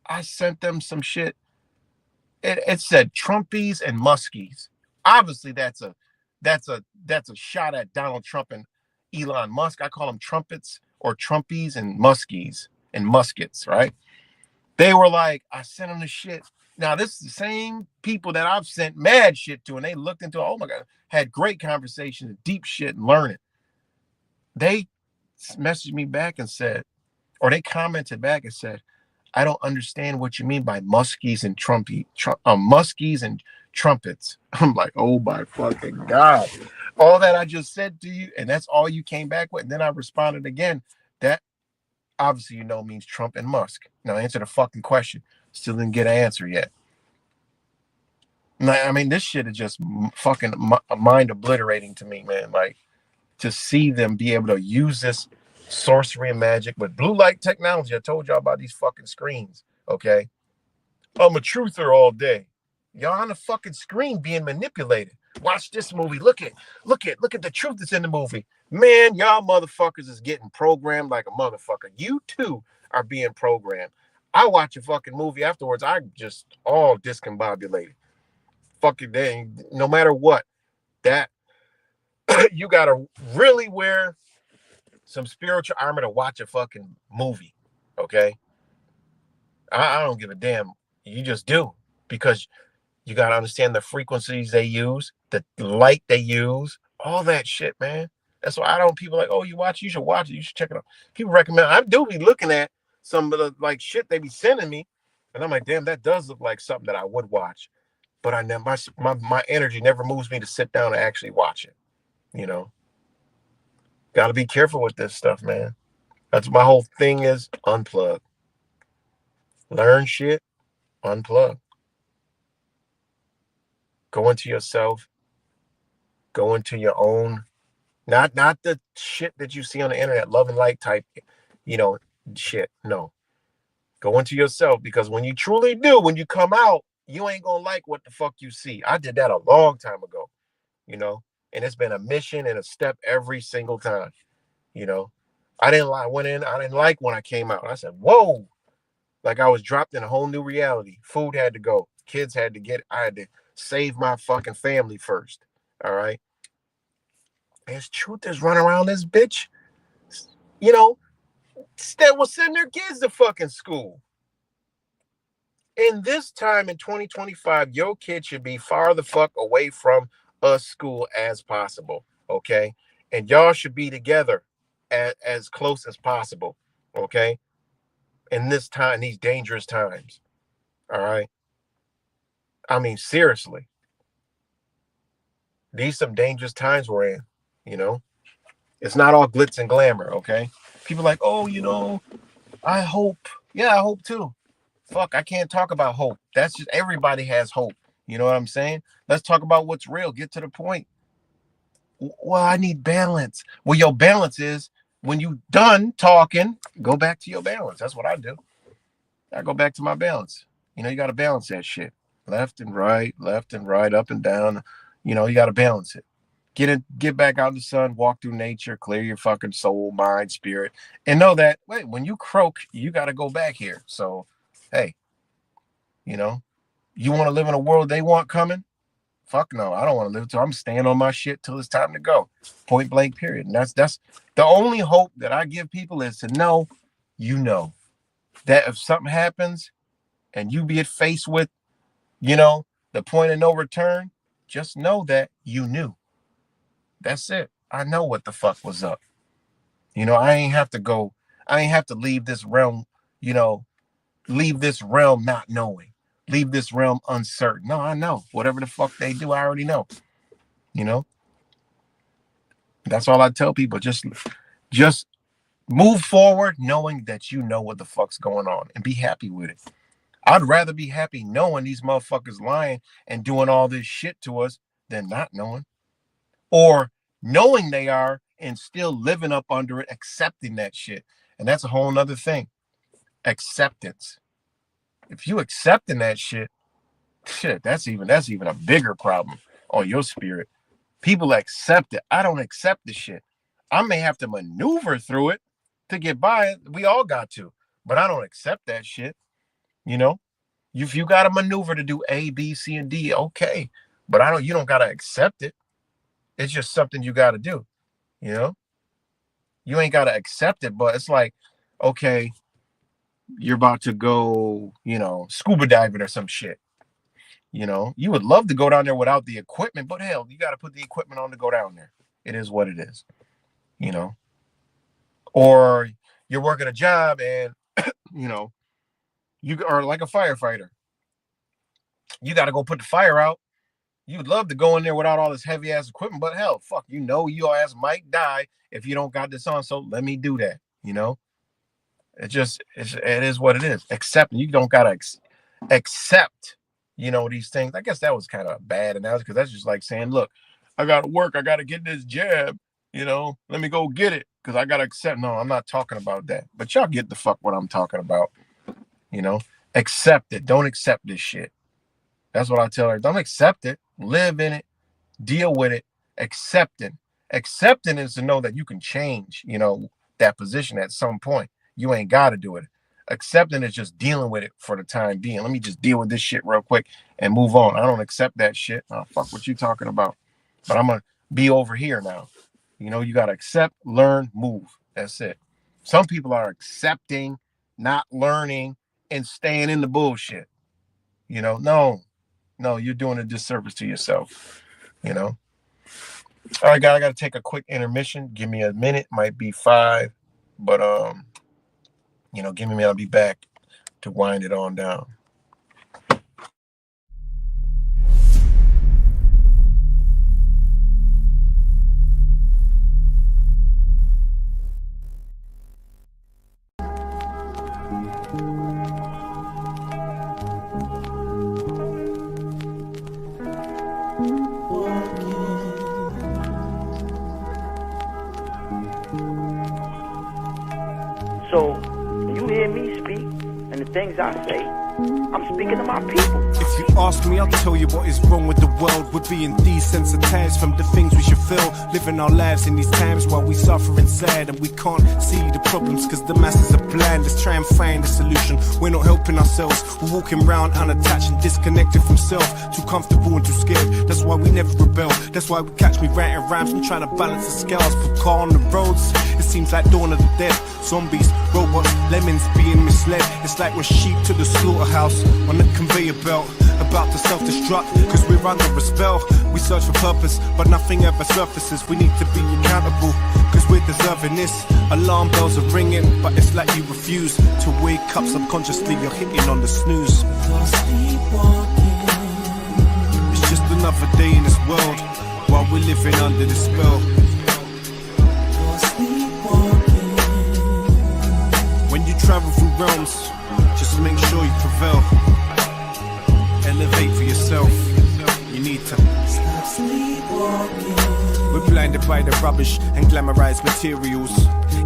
I sent them some shit. It said Trumpies and Muskies. Obviously, that's a shot at Donald Trump and Elon Musk. I call them trumpets or Trumpies and Muskies and muskets, right? They were like, I sent them the shit. Now, this is the same people that I've sent mad shit to, and they looked into, oh my God, had great conversations, deep shit, and learning. They messaged me back and said, or they commented back and said, I don't understand what you mean by muskies and muskies and trumpets. I'm like, oh my fucking God. All that I just said to you, and that's all you came back with. And then I responded again. That obviously means Trump and Musk. Now answer the fucking question. Still didn't get an answer yet. I mean, this shit is just fucking mind obliterating to me, man. Like, to see them be able to use this sorcery and magic with blue light technology. I told y'all about these fucking screens, okay? I'm a truther all day. Y'all on the fucking screen being manipulated. Watch this movie. Look at the truth that's in the movie. Man, y'all motherfuckers is getting programmed like a motherfucker. You too are being programmed. I watch a fucking movie afterwards. I just all discombobulated. Fucking dang, no matter what, that you gotta really wear some spiritual armor to watch a fucking movie, okay? I don't give a damn. You just do, because you got to understand the frequencies they use, the light they use, all that shit, man. That's why people like, oh, you should watch it. You should check it out. People recommend. I do be looking at some of the like shit they be sending me, and I'm like, damn, that does look like something that I would watch. But I never, my energy never moves me to sit down and actually watch it. Got to be careful with this stuff, man. That's my whole thing is unplug. Learn shit. Unplug. Go into yourself. Go into your own, not the shit that you see on the internet, love and light type, you know, shit. No. Go into yourself, because when you truly do, when you come out, you ain't gonna like what the fuck you see. I did that a long time ago, you know, and it's been a mission and a step every single time, you know. I didn't like went in, I didn't like when I came out. I said, whoa, like I was dropped in a whole new reality. Food had to go, kids had to get, I had to save my fucking family first. All right. There's truthers running around this bitch, you know, that will send their kids to fucking school. In this time in 2025, your kid should be far the fuck away from a school as possible. Okay. And y'all should be together as close as possible. Okay. In this time, these dangerous times. All right. I mean, seriously, these some dangerous times we're in, you know. It's not all glitz and glamour. Okay. People like, oh, you know, I hope. Yeah, I hope too. Fuck, I can't talk about hope. That's just, everybody has hope. You know what I'm saying? Let's talk about what's real. Get to the point. Well, I need balance. Well, your balance is when you done talking, go back to your balance. That's what I do. I go back to my balance. You know, you got to balance that shit. Left and right, up and down. You know, you got to balance it. Get back out in the sun, walk through nature, clear your fucking soul, mind, spirit, and know that, wait, when you croak, you got to go back here. So, hey, you know, you want to live in a world they want coming? Fuck no, I don't want to live till I'm staying on my shit till it's time to go. Point blank, period. And that's the only hope that I give people, is to know, you know, that if something happens and you be faced with, you know, the point of no return, just know that you knew. That's it. I know what the fuck was up. You know, I ain't have to leave this realm, you know, not knowing, leave this realm uncertain. No, I know. Whatever the fuck they do, I already know. You know? That's all I tell people. Just move forward knowing that you know what the fuck's going on, and be happy with it. I'd rather be happy knowing these motherfuckers lying and doing all this shit to us than not knowing. Or knowing they are and still living up under it, accepting that shit. And that's a whole nother thing. Acceptance. If you accepting that shit, that's even a bigger problem on your spirit. People accept it. I don't accept the shit. I may have to maneuver through it to get by. We all got to, but I don't accept that shit. You know, if you got to maneuver to do A, B, C, and D, okay, but you don't got to accept it. It's just something you got to do. You know, you ain't got to accept it, but it's like, okay, you're about to go, you know, scuba diving or some shit. You know, you would love to go down there without the equipment, but hell, you got to put the equipment on to go down there. It is what it is, you know. Or you're working a job and, you know, you are like a firefighter. You got to go put the fire out. You'd love to go in there without all this heavy ass equipment, but hell, fuck, you know, your ass might die if you don't got this on. So let me do that, you know. It is what it is. Accept. You don't gotta accept, you know, these things. I guess that was kind of a bad analogy, because that's just like saying, look, I gotta work, I gotta get this jab, you know, let me go get it because I gotta accept. No, I'm not talking about that. But y'all get the fuck what I'm talking about, you know. Accept it. Don't accept this shit. That's what I tell her. Don't accept it. Live in it. Deal with it. Accepting is to know that you can change, you know, that position at some point. You ain't got to do it. Accepting is just dealing with it for the time being. Let me just deal with this shit real quick and move on. I don't accept that shit. Oh, fuck what you talking about. But I'm going to be over here now. You know, you got to accept, learn, move. That's it. Some people are accepting, not learning, and staying in the bullshit. You know, no, you're doing a disservice to yourself. You know. All right, guys, I got to take a quick intermission. Give me a minute. Might be 5. But, you know, give me a minute. I'll be back to wind it on down. So, when you hear me speak and the things I say, I'm speaking to my people. If you ask me, I'll tell you what is wrong with the world. We're being desensitized from the things we should feel. Living our lives in these times while we suffer inside, and we can't see the problems because the masses are blind. Let's try and find a solution. We're not helping ourselves. We're walking around unattached and disconnected from self. Too comfortable and too scared. That's why we never rebel. That's why we catch me writing rhymes and trying to balance the scales. Put car on the roads. It seems like dawn of the dead. Zombies, robots, lemons being misled. It's like we're sheep to the slaughterhouse on the conveyor belt, about to self-destruct, cause we're under a spell. We search for purpose, but nothing ever surfaces. We need to be accountable, cause we're deserving this. Alarm bells are ringing, but it's like you refuse to wake up subconsciously. You're hitting on the snooze. It's just another day in this world, while we're living under the spell. When you travel through realms, just make sure you prevail. Elevate for yourself. You need to stop sleepwalking. We're blinded by the rubbish and glamorized materials.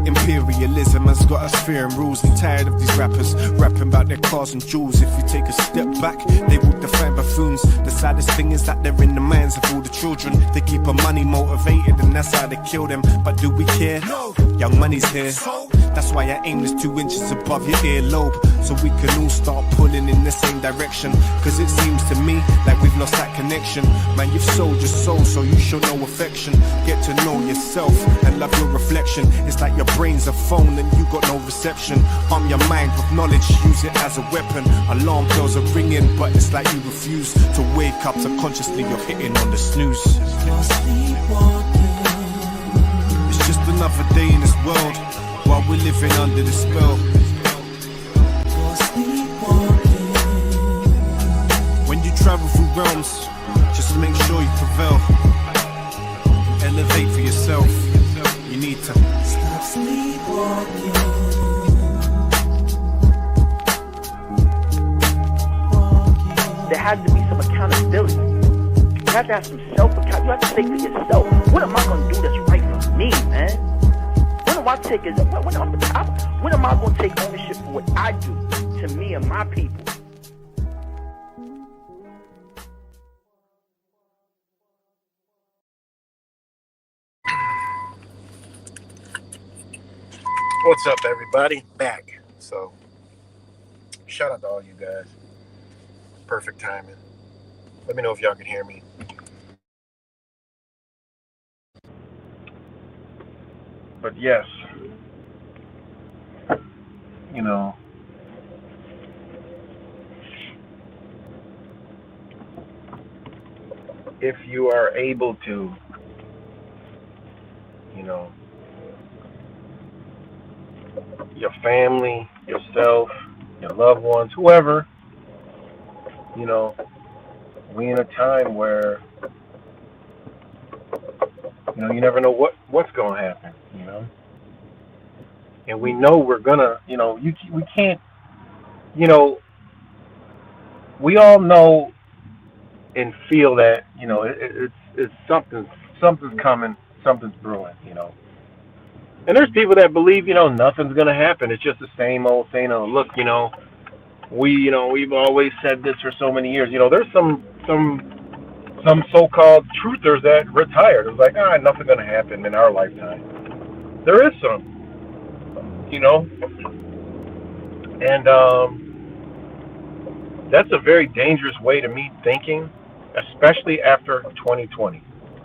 Imperialism has got us fearing rules. I'm tired of these rappers rapping about their cars and jewels. If you take a step back, they will define buffoons. The saddest thing is that they're in the minds of all the children. They keep our money motivated and that's how they kill them. But do we care? No. Young money's here. That's why I aim this 2 inches above your earlobe, so we can all start pulling in the same direction. Cause it seems to me like we've lost that connection. Man, you've sold your soul, so you show no affection. Get to know yourself and love your reflection. It's like your brain's a phone and you got no reception. Arm your mind with knowledge, use it as a weapon. Alarm bells are ringing, but it's like you refuse to wake up subconsciously. You're hitting on the snooze. It's just another day in this world, while we're living under the spell. When you travel through realms, just make sure you prevail. Elevate for yourself. You need to stop sleepwalking. There has to be some accountability. You have to have some self-account. You have to say for yourself, what am I going to do that's right for me, man? When am I going to take ownership for what I do to me and my people? What's up, everybody? Back. So, shout out to all you guys. Perfect timing. Let me know if y'all can hear me. But yes, you know, if you are able to, you know, your family, yourself, your loved ones, whoever, you know, we in a time where, you know, you never know what's going to happen, you know. And we know we're going to, you know, we can't, you know, we all know and feel that, you know, it's something's coming, something's brewing, you know. And there's people that believe, you know, nothing's going to happen. It's just the same old thing. Oh, look, you know, we've always said this for so many years. You know, there's some so-called truthers that retired. It's like, nothing's going to happen in our lifetime. There is some, you know. And that's a very dangerous way to me thinking, especially after 2020.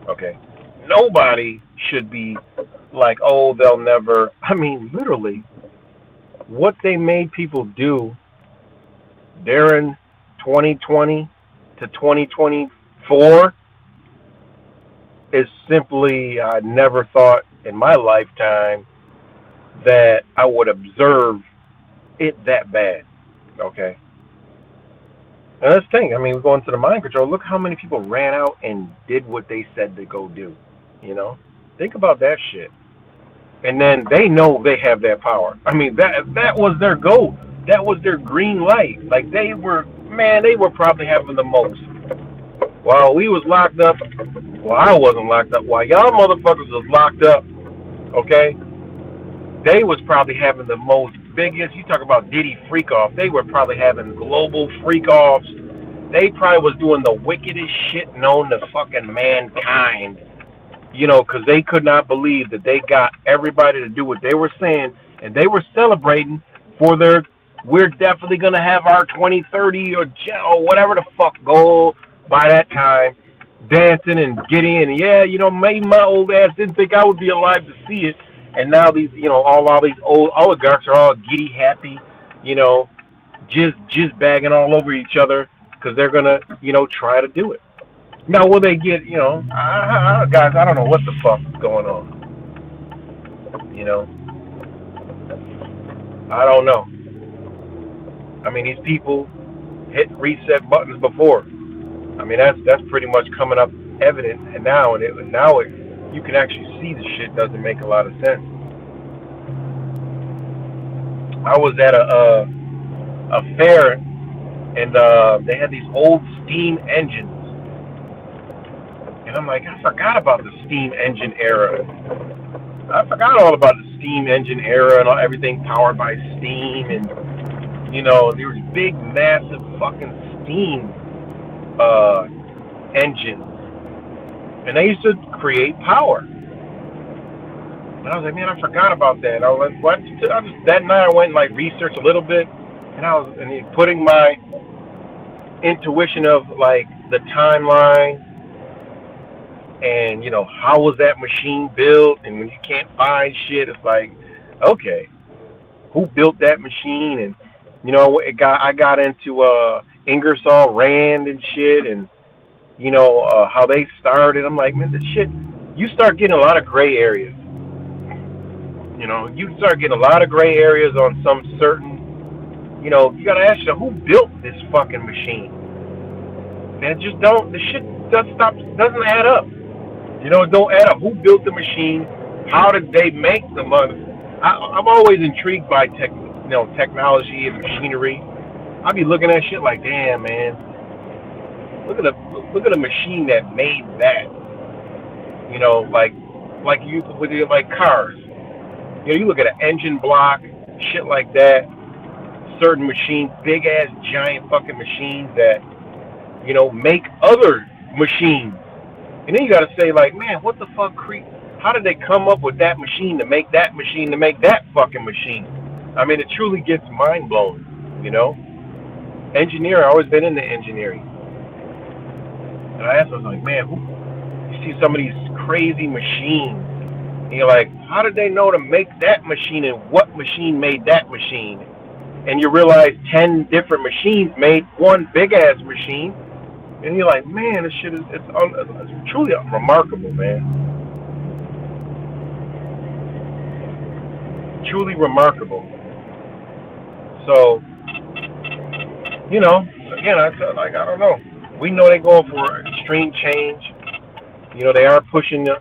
Okay. Nobody should be like, oh, they'll never. I mean, literally, what they made people do during 2020 to 2024 is simply, I never thought in my lifetime that I would observe it that bad. Okay. And let's think, I mean, we're going to the mind control. Look how many people ran out and did what they said to go do. You know? Think about that shit. And then they know they have that power. I mean, that was their goal. That was their green light. Like, they were probably having the most while we was locked up, well, I wasn't locked up. While y'all motherfuckers was locked up, okay, they was probably having the most biggest, you talk about Diddy freak off, they were probably having global freak offs. They probably was doing the wickedest shit known to fucking mankind, you know, because they could not believe that they got everybody to do what they were saying, and they were celebrating for their, we're definitely going to have our 2030 or whatever the fuck goal by that time, dancing and getting in. Yeah, you know, maybe my old ass didn't think I would be alive to see it. And now these, you know, all these old oligarchs are all giddy happy, you know, jizz bagging all over each other because they're going to, you know, try to do it. Now, will they get, you know, guys, I don't know what the fuck is going on. You know, I don't know. I mean, these people hit reset buttons before. I mean, that's pretty much coming up evident, and now you can actually see the shit doesn't make a lot of sense. I was at a fair, and they had these old steam engines, and I'm like, I forgot about the steam engine era. I forgot all about the steam engine era and everything powered by steam, and you know, there was big, massive fucking steam engines, and they used to create power. And I was like, man, I forgot about that. I was like, what? That night I went and like researched a little bit, and I was putting my intuition of like the timeline, and you know, how was that machine built? And when you can't find shit, it's like, okay, who built that machine? And you know, I got into Ingersoll Rand and shit, and you know how they started. I'm like, man, this shit. You start getting a lot of gray areas. You know, you start getting a lot of gray areas on some certain. You know, you gotta ask yourself, who built this fucking machine? And just don't. The shit doesn't add up. You know, it don't add up. Who built the machine? How did they make the money? I'm always intrigued by technology and machinery. I'll be looking at shit like, damn, man, look at a machine that made that. You know, like you with like cars. You know, you look at an engine block, shit like that. Certain machines, big ass giant fucking machines that, you know, make other machines. And then you gotta say like, man, what the fuck how did they come up with that machine to make that machine to make that fucking machine? I mean, it truly gets mind blowing, you know? Engineering, I've always been into engineering. And I was like, man, you see some of these crazy machines, and you're like, how did they know to make that machine, and what machine made that machine? And you realize 10 different machines made one big ass machine, and you're like, man, this shit it's truly remarkable, man. Truly remarkable. So, you know, again, I felt like, I don't know. We know they're going for extreme change. You know, they are pushing the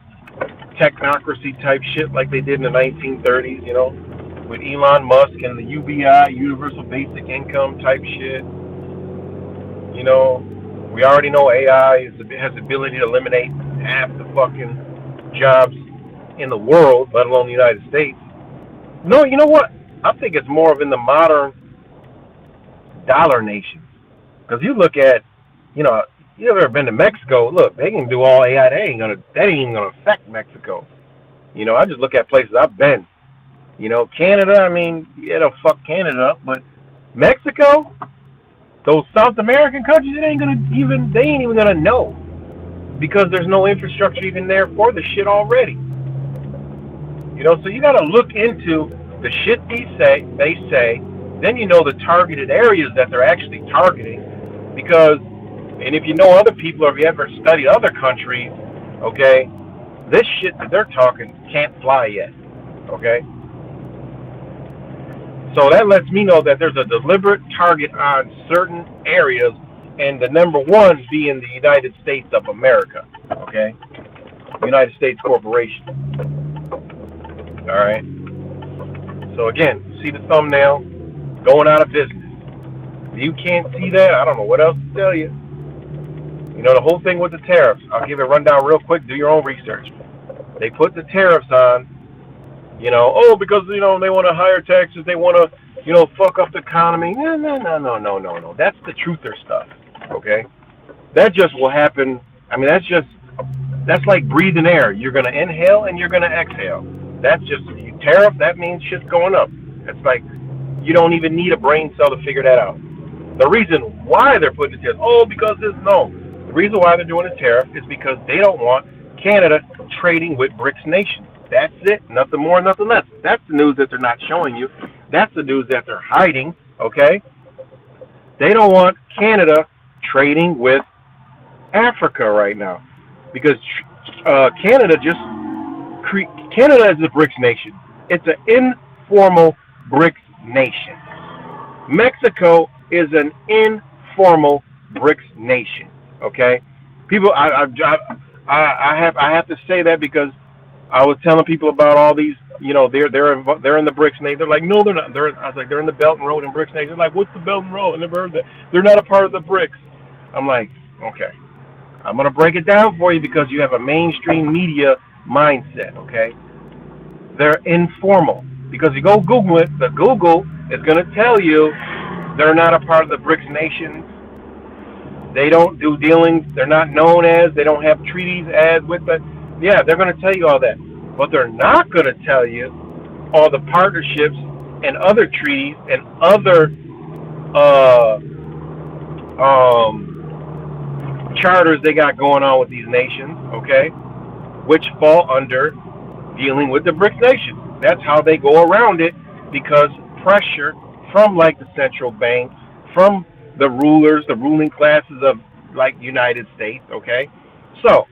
technocracy type shit like they did in the 1930s, you know, with Elon Musk and the UBI, Universal Basic Income type shit. You know, we already know AI has the ability to eliminate half the fucking jobs in the world, let alone the United States. No, you know what? I think it's more of in the modern dollar nation. Because you look at, you know, you ever been to Mexico? Look, they can do all AI. That ain't even gonna affect Mexico. You know, I just look at places I've been. You know, Canada, I mean, yeah, it'll fuck Canada up, but Mexico, those South American countries, they ain't even gonna know, because there's no infrastructure even there for the shit already. You know, so you gotta look into the shit they say, then you know the targeted areas that they're actually targeting, because, and if you know other people, or if you ever studied other countries, okay, this shit that they're talking can't fly yet, okay? So that lets me know that there's a deliberate target on certain areas, and the number one being the United States of America, okay? United States Corporation. All right. So again, see the thumbnail, going out of business. If you can't see that, I don't know what else to tell you. You know, the whole thing with the tariffs, I'll give it a rundown real quick. Do your own research. They put the tariffs on, you know, oh, because, you know, they want to higher taxes. They want to, you know, fuck up the economy. No. That's the truther stuff, okay? That just will happen. I mean, that's like breathing air. You're going to inhale and you're going to exhale. That's just, you tariff, that means shit's going up. It's like, you don't even need a brain cell to figure that out. The reason why they're putting the tariff, the reason why they're doing a tariff is because they don't want Canada trading with BRICS nations. That's it. Nothing more, nothing less. That's the news that they're not showing you. That's the news that they're hiding, okay? They don't want Canada trading with Africa right now because Canada is a BRICS nation. It's an informal BRICS nation. Mexico is an informal BRICS nation. Okay, people, I have to say that because I was telling people about all these, you know, they're in the BRICS nation. They're like, no, they're not. I was like, they're in the Belt and Road and BRICS nation. They're like, what's the Belt and Road? I never heard that. They're not a part of the BRICS. I'm like, okay, I'm gonna break it down for you because you have a mainstream media mindset. Okay, they're informal because you go Google it. The Google is gonna tell you they're not a part of the BRICS nations. They don't do dealings. They're not known as. They don't have treaties as with the. Yeah, they're going to tell you all that. But they're not going to tell you all the partnerships and other treaties and other charters they got going on with these nations, okay, which fall under dealing with the BRICS nations. That's how they go around it because pressure from like the central bank, from the rulers, the ruling classes of like United States, okay? So,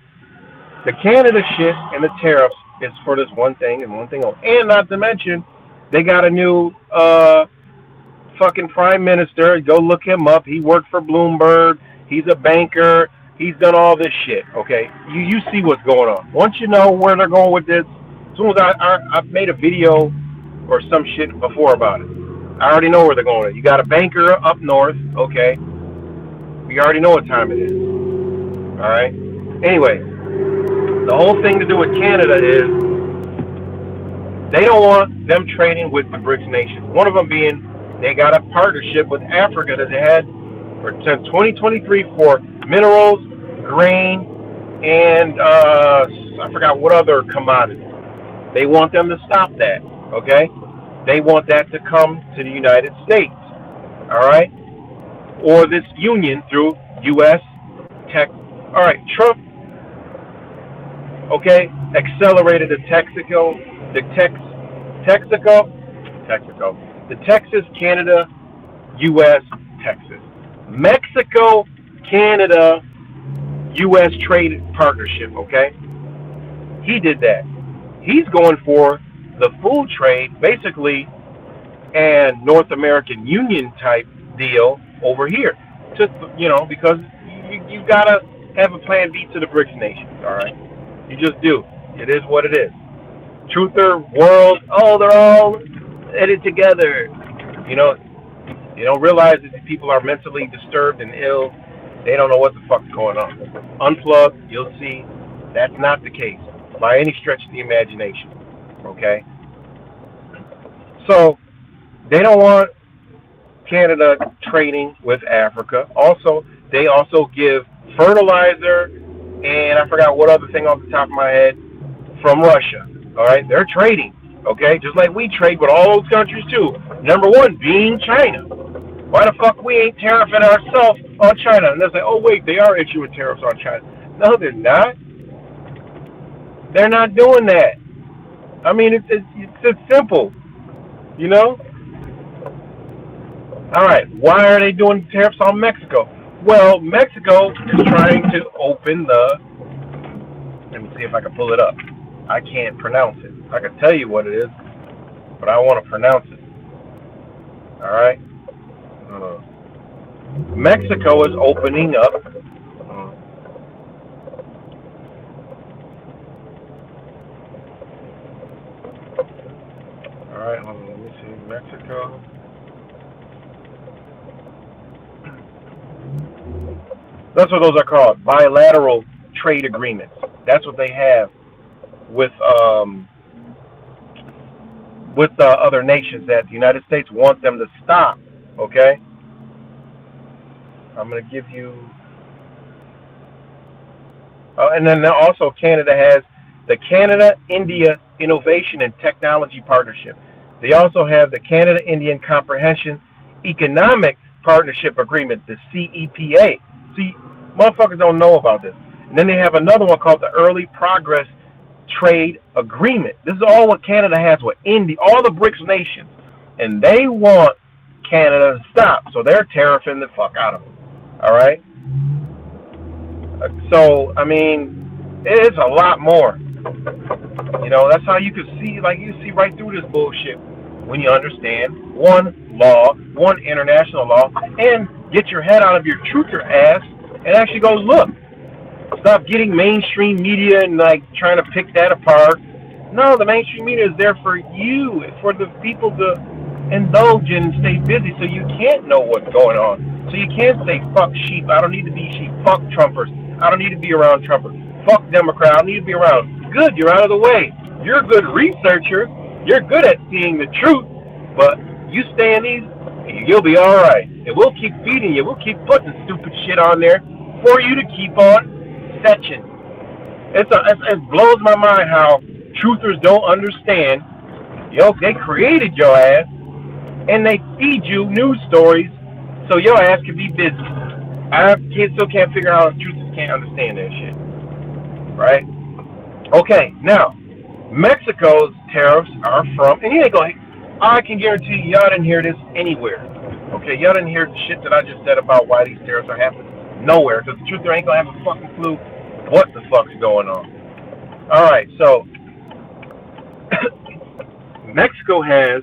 the Canada shit and the tariffs is for this one thing and one thing only. And not to mention, they got a new fucking prime minister. Go look him up. He worked for Bloomberg. He's a banker. He's done all this shit, okay? You see what's going on. Once you know where they're going with this, as soon as I've made a video or some shit before about it. I already know where they're going. You got a banker up north, okay? We already know what time it is. All right? Anyway, the whole thing to do with Canada is they don't want them trading with the BRICS nations. One of them being they got a partnership with Africa that they had since 2023 for minerals, grain, and I forgot what other commodity. They want them to stop that, okay? They want that to come to the United States, all right? Or this union through U.S. tech. All right, Trump, okay, accelerated the Texas, Canada, U.S., Texas. Mexico, Canada, U.S. trade partnership, okay? He did that. He's going for the full trade, basically, and North American Union type deal over here. Just, you know, because you gotta have a plan B to the BRICS nations, all right? You just do. It is what it is. Truther, world, oh, they're all headed together. You know, you don't realize that these people are mentally disturbed and ill. They don't know what the fuck's going on. Unplug, you'll see that's not the case by any stretch of the imagination, okay? So, they don't want Canada trading with Africa. Also, they also give fertilizer and I forgot what other thing off the top of my head from Russia. All right, they're trading, okay, just like we trade with all those countries too. Number one being China. Why the fuck we ain't tariffing ourselves on China? And they're like, oh wait, they are issuing tariffs on China. No, they're not. They're not doing that. I mean, it's simple, you know. All right, why are they doing tariffs on Mexico? Well, Mexico is trying to open the. Let me see if I can pull it up. I can't pronounce it. I can tell you what it is, but I want to pronounce it. All right. Mexico is opening up. All right, hold on, let me see. Mexico. That's what those are called, bilateral trade agreements. That's what they have with other nations that the United States want them to stop. Okay, I'm going to give you. And then also Canada has the Canada-India Innovation and Technology Partnership. They also have the Canada-Indian Comprehensive Economic Partnership Agreement, the CEPA. See, motherfuckers don't know about this. And then they have another one called the Early Progress Trade Agreement. This is all what Canada has with India, all the BRICS nations. And they want Canada to stop. So they're tariffing the fuck out of them. All right? So, I mean, it's a lot more. You know, that's how you can see, like, you see right through this bullshit when you understand one law, one international law, and get your head out of your truther ass and actually go look. Stop getting mainstream media and, like, trying to pick that apart. No, the mainstream media is there for you, for the people to indulge and stay busy so you can't know what's going on. So you can't say, fuck sheep, I don't need to be sheep, fuck Trumpers, I don't need to be around Trumpers, fuck Democrat, I don't need to be around. Good, you're out of the way. You're a good researcher, you're good at seeing the truth, but you stay in these, you'll be alright. And we'll keep feeding you, we'll keep putting stupid shit on there for you to keep on fetching. It blows my mind how truthers don't understand. Yo, they created your ass, and they feed you news stories so your ass can be busy. I still can't figure out how truthers can't understand that shit. Right? Okay, now, Mexico's tariffs are from, and you ain't going, I can guarantee you, y'all didn't hear this anywhere. Okay, y'all didn't hear the shit that I just said about why these tariffs are happening. Nowhere, because the truther ain't going to have a fucking clue what the fuck's going on. Alright, so, Mexico has,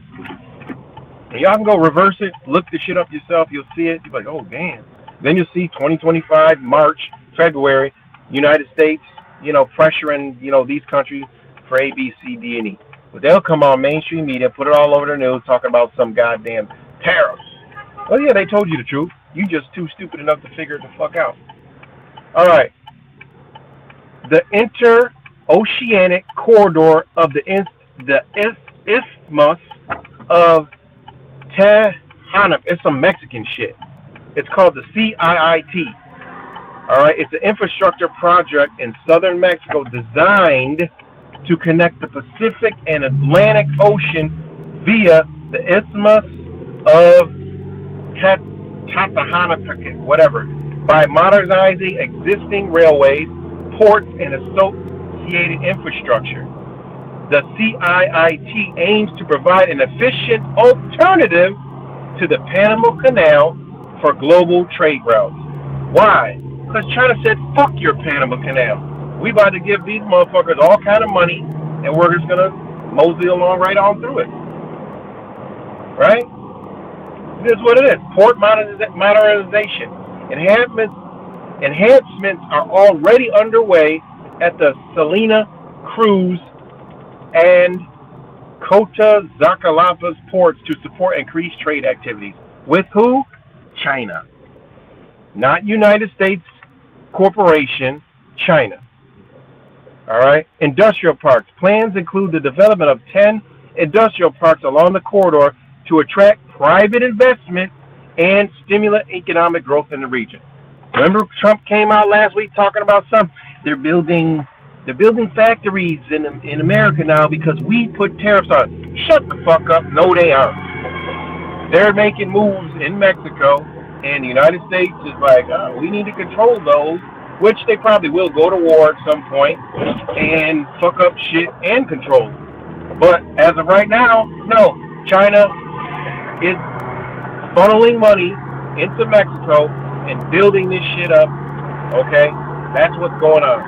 and y'all can go reverse it, look the shit up yourself, you'll see it, you're like, oh damn. Then you'll see 2025, March, February, United States, you know, pressuring, you know, these countries for A, B, C, D, and E. But they'll come on mainstream media, put it all over the news, talking about some goddamn tariffs. Well, yeah, they told you the truth. You just too stupid enough to figure it the fuck out. All right. The interoceanic corridor of the Isthmus of Tehuantepec. It's some Mexican shit. It's called the CIIT. All right. It's an infrastructure project in southern Mexico designed to connect the Pacific and Atlantic Ocean via the Isthmus of Tehuantepec, whatever, by modernizing existing railways, ports, and associated infrastructure. The CIIT aims to provide an efficient alternative to the Panama Canal for global trade routes. Why? Because China said, fuck your Panama Canal. We about to give these motherfuckers all kind of money, and we're just going to mosey along right on through it. Right? It is what it is. Port modernization. Enhancements are already underway at the Salina Cruz and Cota Zacalapas ports to support increased trade activities. With who? China. Not United States Corporation, China. All right. Industrial parks. Plans include the development of 10 industrial parks along the corridor to attract private investment and stimulate economic growth in the region. Remember, Trump came out last week talking about they're building factories in America now because we put tariffs on. Shut the fuck up. No, they aren't. They're making moves in Mexico, and the United States is like, we need to control those, which they probably will go to war at some point and fuck up shit and control it. But as of right now, no. China is funneling money into Mexico and building this shit up. Okay? That's what's going on.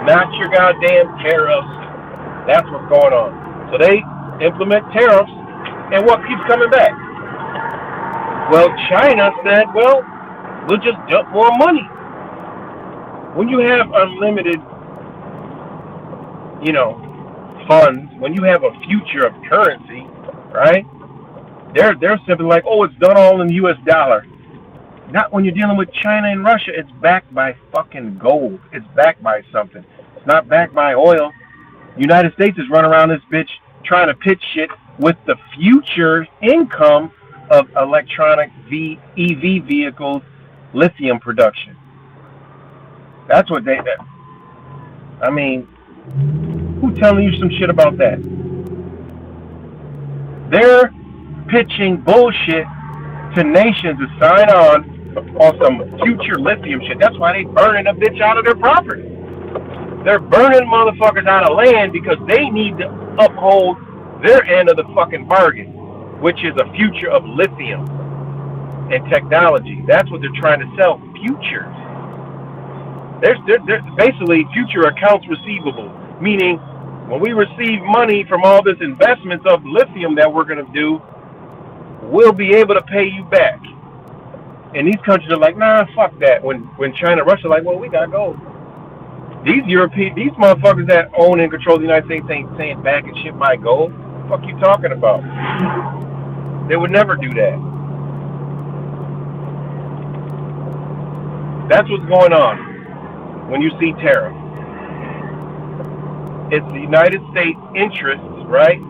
Not your goddamn tariffs. That's what's going on. So they implement tariffs, and what keeps coming back? Well, China said, well, we'll just dump more money. When you have unlimited, funds, when you have a future of currency, right? They're simply like, oh, it's done all in the U.S. dollar. Not when you're dealing with China and Russia. It's backed by fucking gold. It's backed by something. It's not backed by oil. United States is running around this bitch trying to pitch shit with the future income of electronic EV vehicles, lithium production. That's what they. I mean, who telling you some shit about that? They're pitching bullshit to nations to sign on some future lithium shit. That's why they burning a bitch out of their property. They're burning motherfuckers out of land because they need to uphold their end of the fucking bargain, which is a future of lithium and technology. That's what they're trying to sell, futures. There's basically future accounts receivable, meaning when we receive money from all this investments of lithium that we're going to do, we'll be able to pay you back. And these countries are like, nah, fuck that. When China and Russia are like, well, we got gold. These motherfuckers that own and control the United States ain't saying back and shit buy gold. What the fuck you talking about? They would never do that. That's what's going on when you see tariffs. It's the United States interests, right?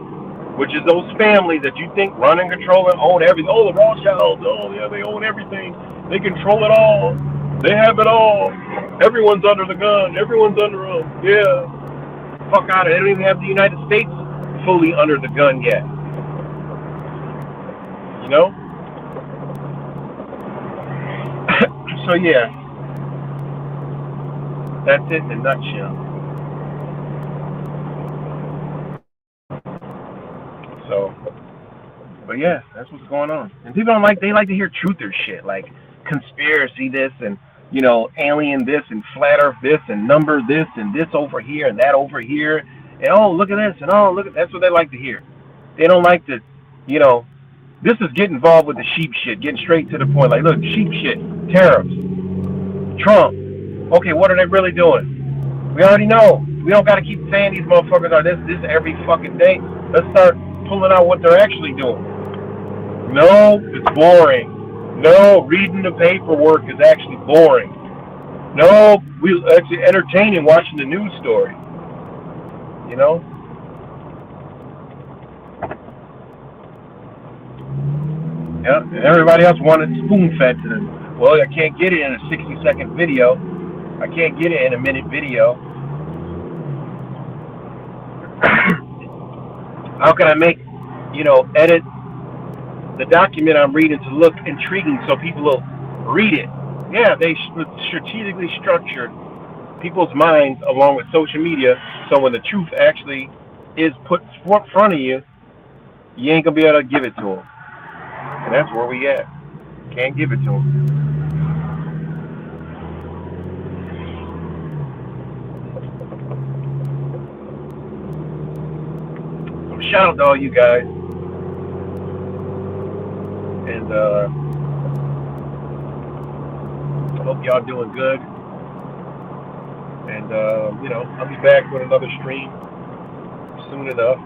Which is those families that you think run and control and own everything. Oh, the Rothschilds, oh yeah, they own everything. They control it all. They have it all. Everyone's under the gun. Everyone's under them. Yeah. Fuck out of it. They don't even have the United States fully under the gun yet. You know? So yeah. That's it in a nutshell. So, but yeah, that's what's going on. And people they like to hear truther shit, like conspiracy this and, you know, alien this and flat earth this and number this and this over here and that over here. And oh, look at this and oh, look at that's what they like to hear. They don't like to, you know, this is getting involved with the sheep shit, getting straight to the point. Like, look, sheep shit, tariffs, Trump. Okay, what are they really doing? We already know. We don't got to keep saying these motherfuckers are this every fucking day. Let's start pulling out what they're actually doing. No, it's boring. No, reading the paperwork is actually boring. No, we actually entertaining watching the news story. You know? Yeah, and everybody else wanted spoon-fed to them. Well, I can't get it in a 60-second video. I can't get it in a minute video. How can I make, you know, edit the document I'm reading to look intriguing so people will read it? Yeah, they strategically structured people's minds along with social media so when the truth actually is put in front of you, you ain't going to be able to give it to them. And that's where we at. Can't give it to them. Shout out to all you guys, and I hope y'all doing good, and you know, I'll be back with another stream soon enough.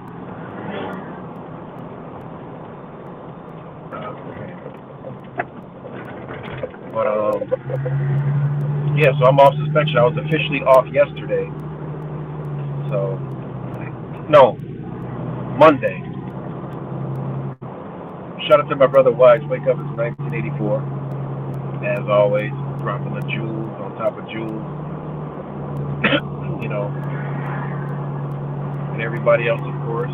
But yeah, so I'm off suspension. I was officially off yesterday, so no, Monday. Shout out to my brother Wise. Wake Up, it's 1984. As always, dropping the jewels on top of jewels. You know. And everybody else, of course.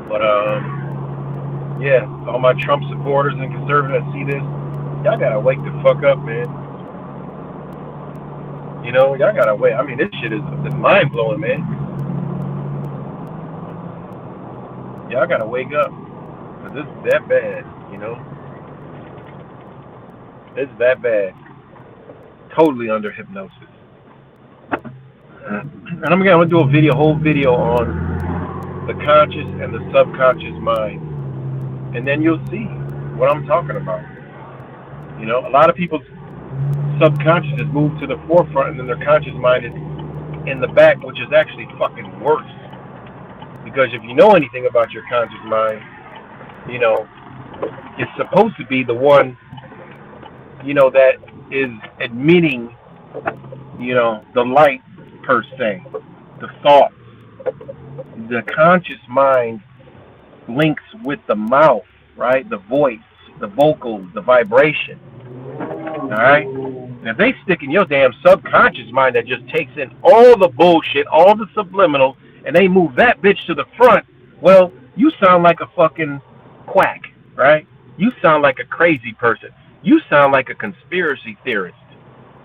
But, yeah, all my Trump supporters and conservatives that see this, y'all gotta wake the fuck up, man. You know, y'all gotta wait. I mean, this shit is mind blowing, man. Y'all gotta wake up. Cause this is that bad, you know? It's that bad. Totally under hypnosis. And I'm gonna do a whole video on the conscious and the subconscious mind. And then you'll see what I'm talking about. You know, a lot of people's subconscious has moved to the forefront, and then their conscious mind is in the back, which is actually fucking worse. Because if you know anything about your conscious mind, you know, it's supposed to be the one, you know, that is admitting, you know, the light per se, the thoughts. The conscious mind links with the mouth, right? The voice, the vocals, the vibration. All right? Now, if they stick in your damn subconscious mind that just takes in all the bullshit, all the subliminal, and they move that bitch to the front, well, you sound like a fucking quack, right? You sound like a crazy person. You sound like a conspiracy theorist,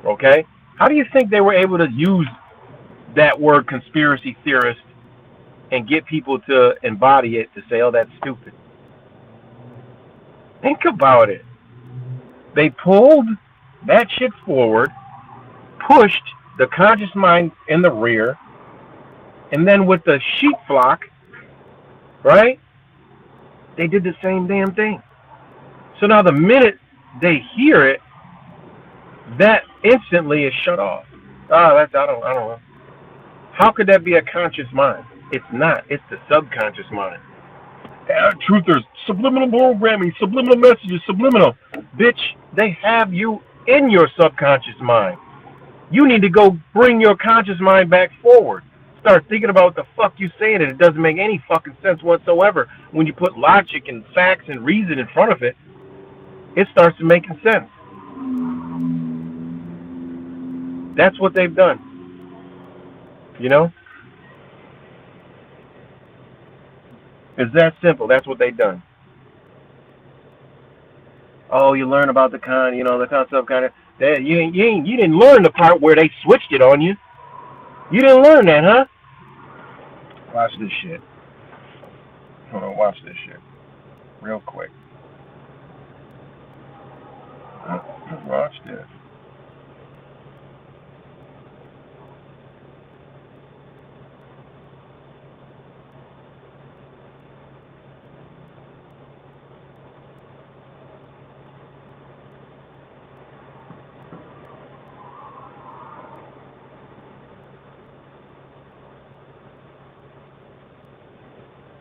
okay? How do you think they were able to use that word conspiracy theorist and get people to embody it, to say, oh, that's stupid? Think about it. They pulled that shit forward, pushed the conscious mind in the rear, and then with the sheep flock, right, they did the same damn thing. So now the minute they hear it, that instantly is shut off. Oh, that's, I don't know. How could that be a conscious mind? It's not. It's the subconscious mind. Truthers, subliminal programming, subliminal messages, subliminal. Bitch, they have you in your subconscious mind. You need to go bring your conscious mind back forward. Start thinking about what the fuck you saying, and it doesn't make any fucking sense whatsoever. When you put logic and facts and reason in front of it, it starts to make sense. That's what they've done. You know? It's that simple. That's what they've done. Oh, you learn about the the concept kind of. You didn't learn the part where they switched it on you. You didn't learn that, huh? Watch this shit. Hold on, watch this shit. Real quick. Watch this.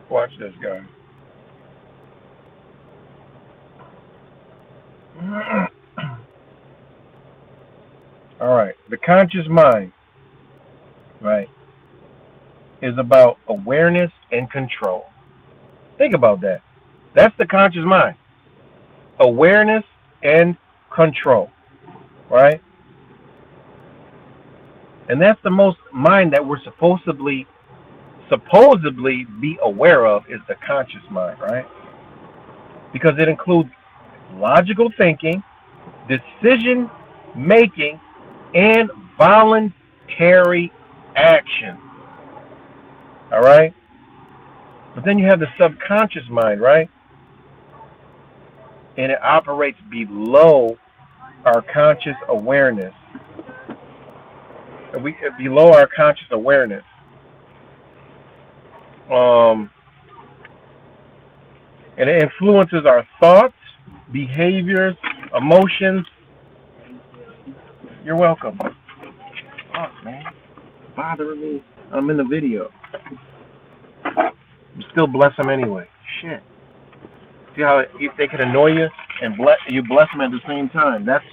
Watch this guy. All right. The conscious mind, right, is about awareness and control. Think about that. That's the conscious mind. Awareness and control, right? And that's the most mind that we're supposedly be aware of, is the conscious mind, right? Because it includes logical thinking, decision making, and voluntary action. All right? But then you have the subconscious mind, right? And it operates below our conscious awareness. Below our conscious awareness. And it influences our thoughts, behaviors, emotions. You're welcome. Fuck, man. Bothering me. I'm in the video. You still bless them anyway. Shit. See how if they can annoy you and you bless them at the same time? That's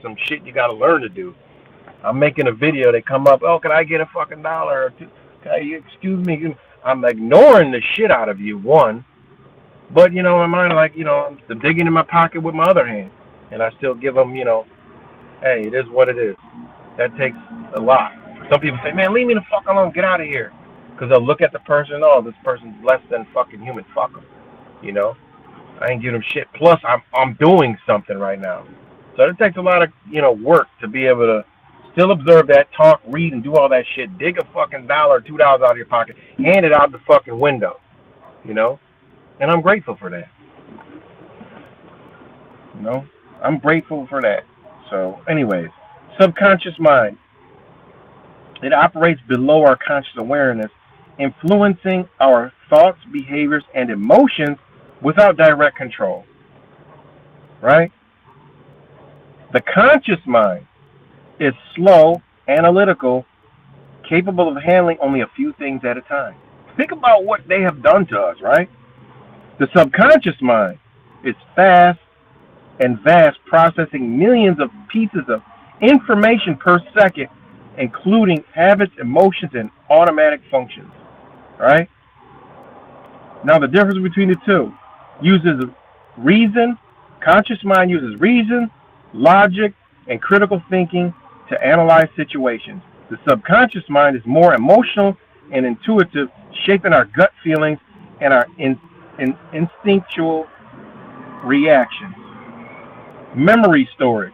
some shit you gotta learn to do. I'm making a video. They come up. Oh, can I get a fucking $1 or $2? Excuse me. I'm ignoring the shit out of you, one. But, in my mind, I'm digging in my pocket with my other hand. And I still give them, hey, it is what it is. That takes a lot. Some people say, man, leave me the fuck alone. Get out of here. Because they'll look at the person, oh, this person's less than fucking human. Fuck them. I ain't giving them shit. Plus, I'm doing something right now. So it takes a lot of, work to be able to still observe that, talk, read, and do all that shit. Dig a fucking $1 or $2 out of your pocket. Hand it out the fucking window. And I'm grateful for that. I'm grateful for that. So, anyways, subconscious mind. It operates below our conscious awareness, influencing our thoughts, behaviors, and emotions without direct control. Right? The conscious mind is slow, analytical, capable of handling only a few things at a time. Think about what they have done to us, right? The subconscious mind is fast and vast, processing millions of pieces of information per second, including habits, emotions, and automatic functions, right? Now, the difference between the two uses reason. Conscious mind uses reason, logic, and critical thinking to analyze situations. The subconscious mind is more emotional and intuitive, shaping our gut feelings and our instinctual reactions. Memory storage.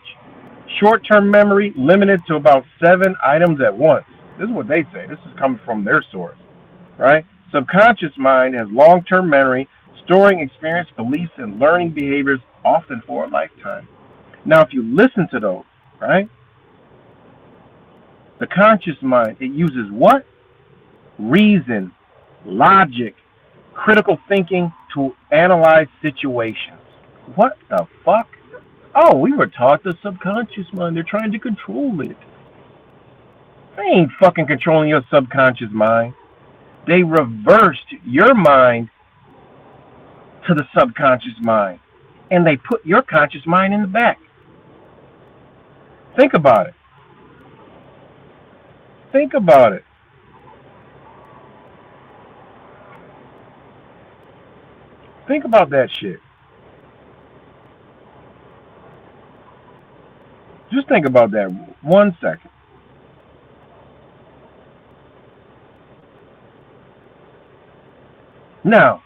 Short-term memory limited to about 7 items at once. This is what they say. This is coming from their source, right? Subconscious mind has long-term memory, storing experience, beliefs, and learning behaviors, often for a lifetime. Now, if you listen to those, right? The conscious mind, it uses what? Reason, logic, critical thinking to analyze situations. What the fuck? Oh, we were taught the subconscious mind. They're trying to control it. They ain't fucking controlling your subconscious mind. They reversed your mind to the subconscious mind, and they put your conscious mind in the back. Think about it. Think about it. Think about that shit. Just think about that 1 second. Now,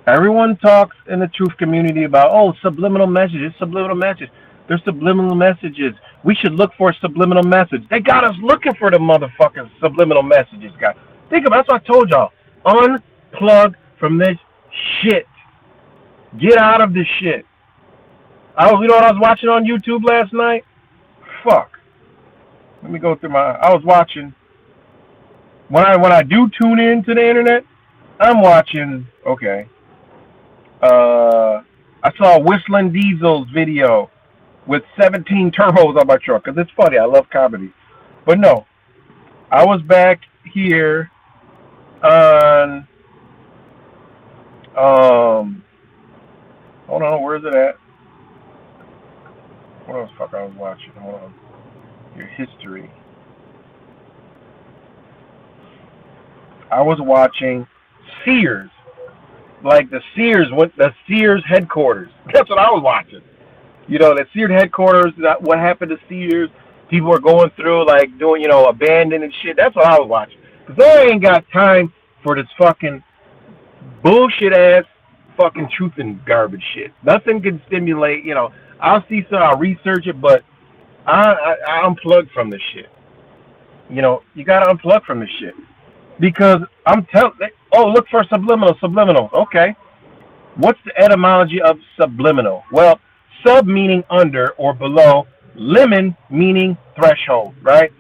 everyone talks in the truth community about, oh, subliminal messages, subliminal messages. There's subliminal messages. We should look for a subliminal message. They got us looking for the motherfucking subliminal messages, guys. Think about it. That's what I told y'all. Unplug from this shit. Get out of this shit. You know what I was watching on YouTube last night? Fuck. Let me go through I was watching. When I do tune in to the internet, I'm watching, okay. I saw Whistling Diesel's video with 17 turbos on my truck, because it's funny. I love comedy. But no, I was back here on, hold on, where is it at? What else fuck I was watching? Hold on. Your history. I was watching Sears. Like the Sears headquarters. That's what I was watching. You know, the Sears headquarters, what happened to Sears. People were going through, like, doing, abandoned and shit. That's what I was watching. Because I ain't got time for this fucking bullshit-ass fucking truth and garbage shit. Nothing can stimulate, I'll see some, I'll research it, but I unplug from this shit. You got to unplug from this shit. Because I'm telling, look for subliminal. Okay. What's the etymology of subliminal? Well, sub meaning under or below, limon meaning threshold, right?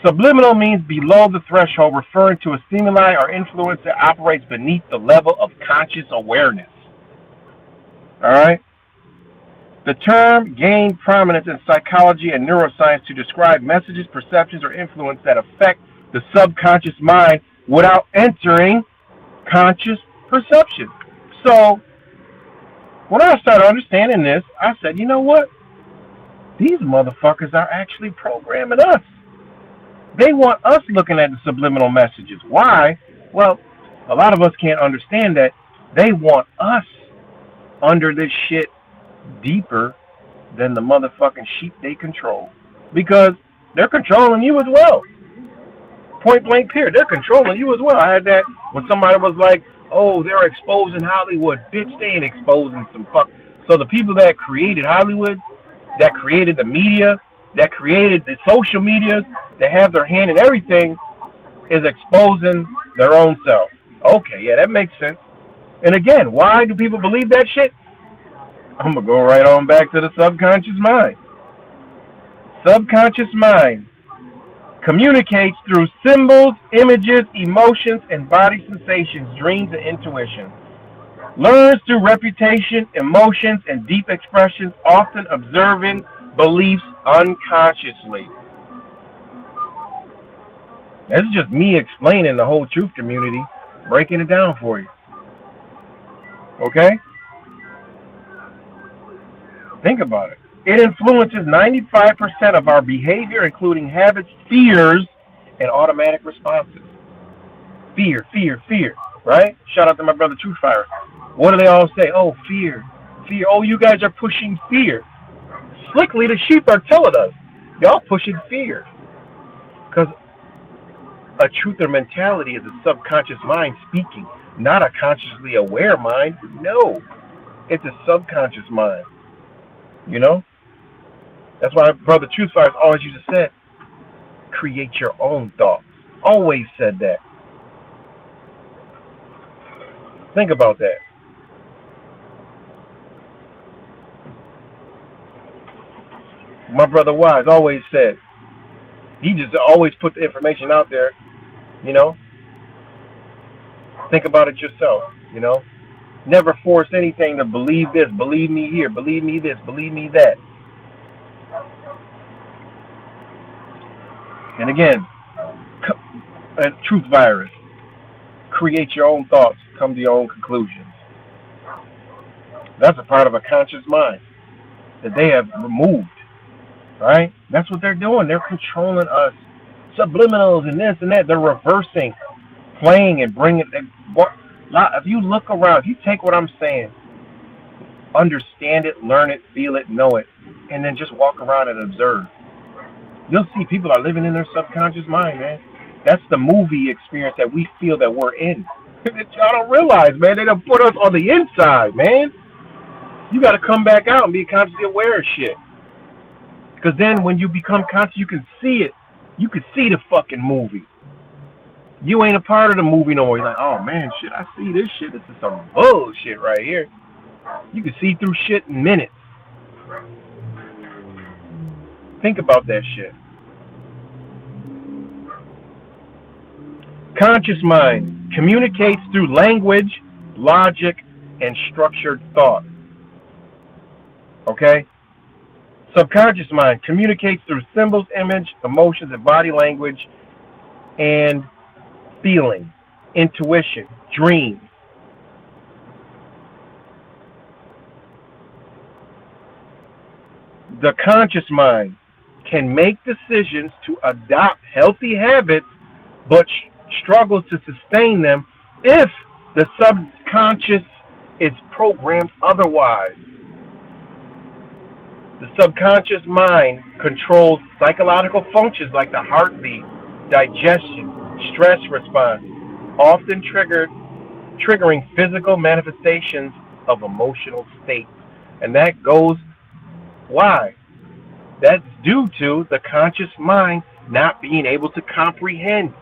Subliminal means below the threshold, referring to a stimuli or influence that operates beneath the level of conscious awareness. All right? The term gained prominence in psychology and neuroscience to describe messages, perceptions, or influence that affect the subconscious mind without entering conscious perception. So, when I started understanding this, I said, you know what? These motherfuckers are actually programming us. They want us looking at the subliminal messages. Why? Well, a lot of us can't understand that. They want us under this shit deeper than the motherfucking sheep they control. Because they're controlling you as well. Point blank period. They're controlling you as well. I had that when somebody was like, oh, they're exposing Hollywood. Bitch, they ain't exposing some fuck. So the people that created Hollywood, that created the media, that created the social media, that have their hand in everything, is exposing their own self. Okay, yeah, that makes sense. And again, why do people believe that shit? I'm going to go right on back to the subconscious mind. Subconscious mind communicates through symbols, images, emotions, and body sensations, dreams, and intuition. Learns through repetition, emotions, and deep expressions, often observing beliefs unconsciously. This is just me explaining the whole truth community, breaking it down for you. Okay? Think about it. It influences 95% of our behavior, including habits, fears, and automatic responses. Fear, fear, fear, right? Shout out to my brother Truthfire. What do they all say? Oh, fear, fear. Oh, you guys are pushing fear. Slickly, the sheep are telling us, y'all pushing fear. Because a truther mentality is a subconscious mind speaking, not a consciously aware mind. No, it's a subconscious mind. You know? That's why Brother Truthfire always used to say, create your own thoughts. Always said that. Think about that. My brother Wise always said, he just always put the information out there, you know. Think about it yourself, you know. Never force anything to believe this, believe me here, believe me this, believe me that. And again, truth virus. Create your own thoughts, come to your own conclusions. That's a part of a conscious mind that they have removed, right? That's what they're doing. They're controlling us. Subliminals and this and that. They're reversing, playing and bringing it. If you look around, if you take what I'm saying, understand it, learn it, feel it, know it, and then just walk around and observe, you'll see people are living in their subconscious mind, man. That's the movie experience that we feel that we're in. Y'all don't realize, man. They done put us on the inside, man. You got to come back out and be consciously aware of shit. Because then when you become conscious, you can see it. You can see the fucking movie. You ain't a part of the movie no more. You're like, oh, man, shit, I see this shit. This is some bullshit right here. You can see through shit in minutes. Think about that shit. Conscious mind communicates through language, logic, and structured thought. Okay? Subconscious mind communicates through symbols, image, emotions, and body language, and feeling, intuition, dreams. The conscious mind can make decisions to adopt healthy habits, but struggles to sustain them if the subconscious is programmed otherwise. The subconscious mind controls psychological functions like the heartbeat, digestion, stress response, often triggering physical manifestations of emotional states. And that goes, why? That's due to the conscious mind not being able to comprehend.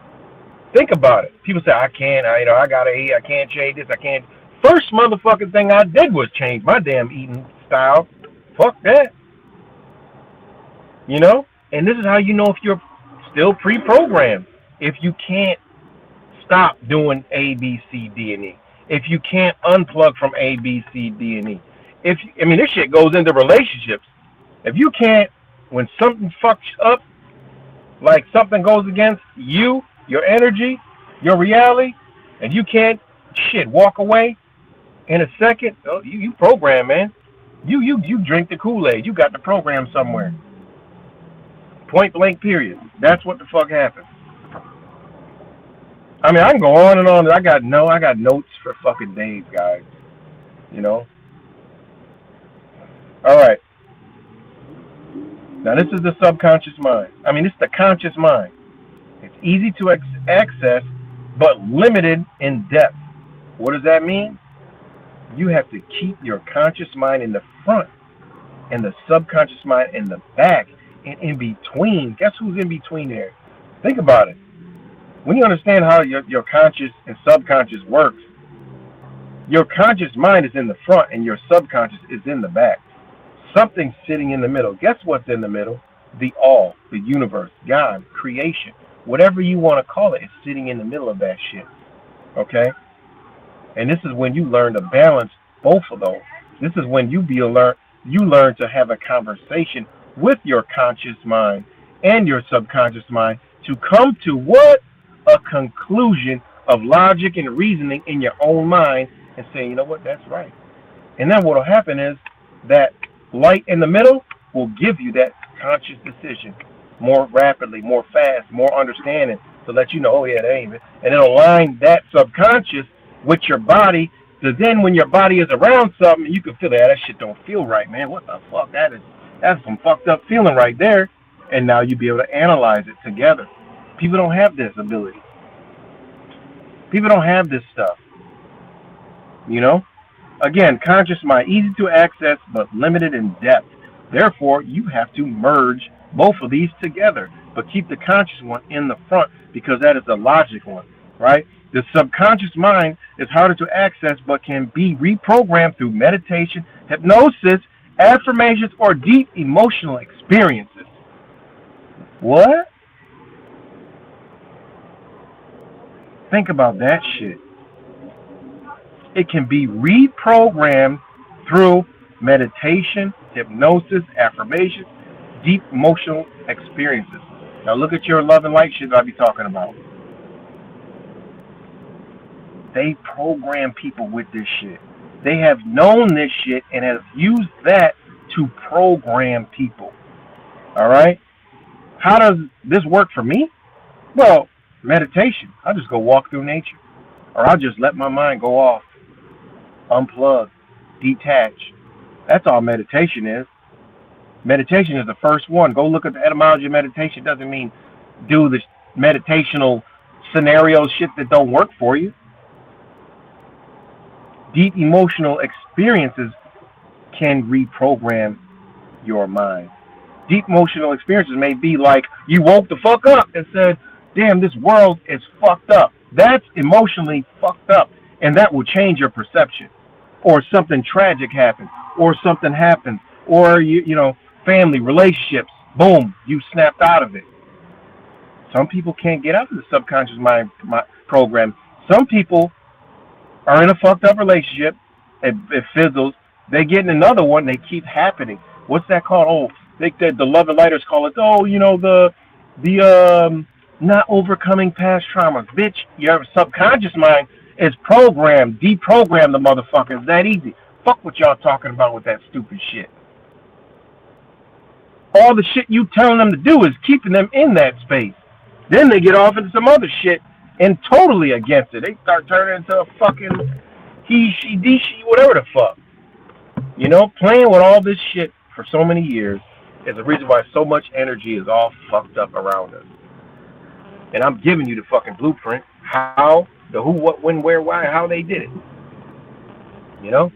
Think about it. People say, I gotta eat, I can't change this, I can't. First motherfucking thing I did was change my damn eating style. Fuck that. You know? And this is how you know if you're still pre-programmed. If you can't stop doing A, B, C, D, and E. If you can't unplug from A, B, C, D, and E. This shit goes into relationships. If you can't, when something fucks up, like something goes against you, your energy, your reality, and you can't, walk away in a second, you program, man. You drink the Kool-Aid. You got the program somewhere. Point blank, period. That's what the fuck happened. I mean, I can go on and on. I got notes for fucking days, guys. You know? All right. Now, this is the subconscious mind. This is the conscious mind. It's easy to access, but limited in depth. What does that mean? You have to keep your conscious mind in the front and the subconscious mind in the back and in between. Guess who's in between there? Think about it. When you understand how your conscious and subconscious works, your conscious mind is in the front and your subconscious is in the back. Something's sitting in the middle. Guess what's in the middle? The all, the universe, God, creation. Whatever you want to call it, it's sitting in the middle of that shit. Okay? And this is when you learn to balance both of those. This is when you learn to have a conversation with your conscious mind and your subconscious mind to come to what? a conclusion of logic and reasoning in your own mind and say, you know what, that's right. And then what will happen is that light in the middle will give you that conscious decision more rapidly, more fast, more understanding to let you know, oh yeah, that ain't it. And it'll align that subconscious with your body. So then when your body is around something, you can feel that shit don't feel right, man. What the fuck? That's some fucked up feeling right there. And now you be able to analyze it together. People don't have this ability. People don't have this stuff. You know? Again, conscious mind, easy to access, but limited in depth. Therefore, you have to merge both of these together, but keep the conscious one in the front because that is the logic one, right? The subconscious mind is harder to access, but can be reprogrammed through meditation, hypnosis, affirmations, or deep emotional experiences. What? Think about that shit. It can be reprogrammed through meditation, hypnosis, affirmations, deep emotional experiences. Now look at your love and light shit that I be talking about. They program people with this shit. They have known this shit and have used that to program people. All right? How does this work for me? Well, meditation. I'll just go walk through nature. Or I'll just let my mind go off. Unplug. Detach. That's all meditation is. Meditation is the first one. Go look at the etymology of meditation. It doesn't mean do the meditational scenario shit that don't work for you. Deep emotional experiences can reprogram your mind. Deep emotional experiences may be like you woke the fuck up and said, damn, this world is fucked up. That's emotionally fucked up. And that will change your perception. Or something tragic happens. Or something happens. Or, you know, family, relationships. Boom, you snapped out of it. Some people can't get out of the subconscious mind program. Some people are in a fucked up relationship. It fizzles. They get in another one. They keep happening. What's that called? Oh, the love and lighters call it. Oh, you know, the not overcoming past traumas. Bitch, your subconscious mind is programmed, deprogrammed the motherfucker. It's that easy. Fuck what y'all talking about with that stupid shit. All the shit you telling them to do is keeping them in that space. Then they get off into some other shit and totally against it. They start turning into a fucking he, she, de, she, whatever the fuck. You know, playing with all this shit for so many years is the reason why so much energy is all fucked up around us. And I'm giving you the fucking blueprint. How, the who, what, when, where, why, how they did it. You know?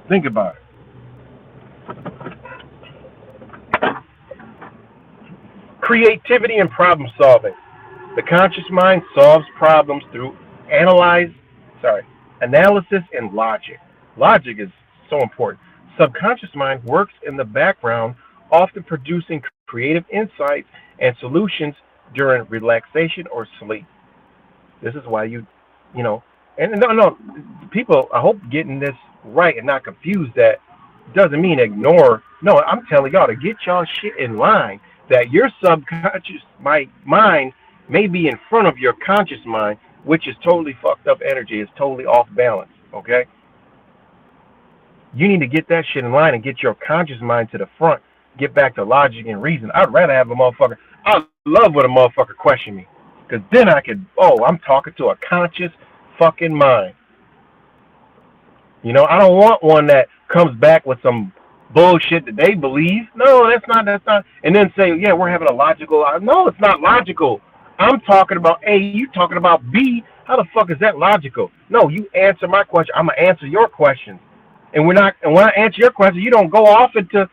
Think about it. Creativity and problem solving. The conscious mind solves problems through analysis and logic. Logic is so important. Subconscious mind works in the background, often producing creative insights and solutions during relaxation or sleep. This is why you know, and no, people, I hope getting this right and not confused that doesn't mean ignore. No, I'm telling y'all to get y'all shit in line, that your subconscious mind may be in front of your conscious mind, which is totally fucked up energy, is totally off balance, okay? You need to get that shit in line and get your conscious mind to the front. Get back to logic and reason. I'd rather have a motherfucker. I love when a motherfucker question me. Because then I could, I'm talking to a conscious fucking mind. You know, I don't want one that comes back with some bullshit that they believe. No, that's not. And then say, yeah, we're having a logical. No, it's not logical. I'm talking about A, you talking about B. How the fuck is that logical? No, you answer my question. I'm going to answer your question. And when I answer your question, you don't go off into,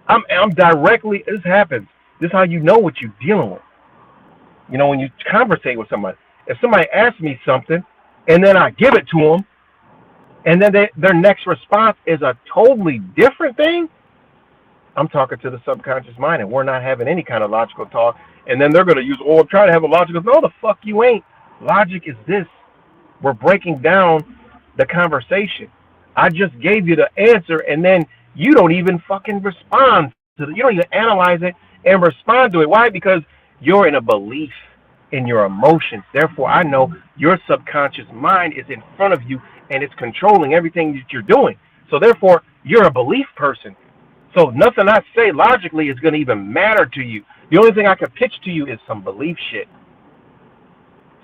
I'm directly, this happens. This is how you know what you're dealing with. You know, when you conversate with somebody, if somebody asks me something and then I give it to them, and then their next response is a totally different thing, I'm talking to the subconscious mind, and we're not having any kind of logical talk. And then they're going to use, I'm trying to have a logical, no, the fuck you ain't. Logic is this. We're breaking down the conversation. I just gave you the answer, and then you don't even fucking respond to it. You don't even analyze it and respond to it. Why? Because you're in a belief in your emotions. Therefore, I know your subconscious mind is in front of you and it's controlling everything that you're doing. So therefore, you're a belief person. So nothing I say logically is going to even matter to you. The only thing I can pitch to you is some belief shit.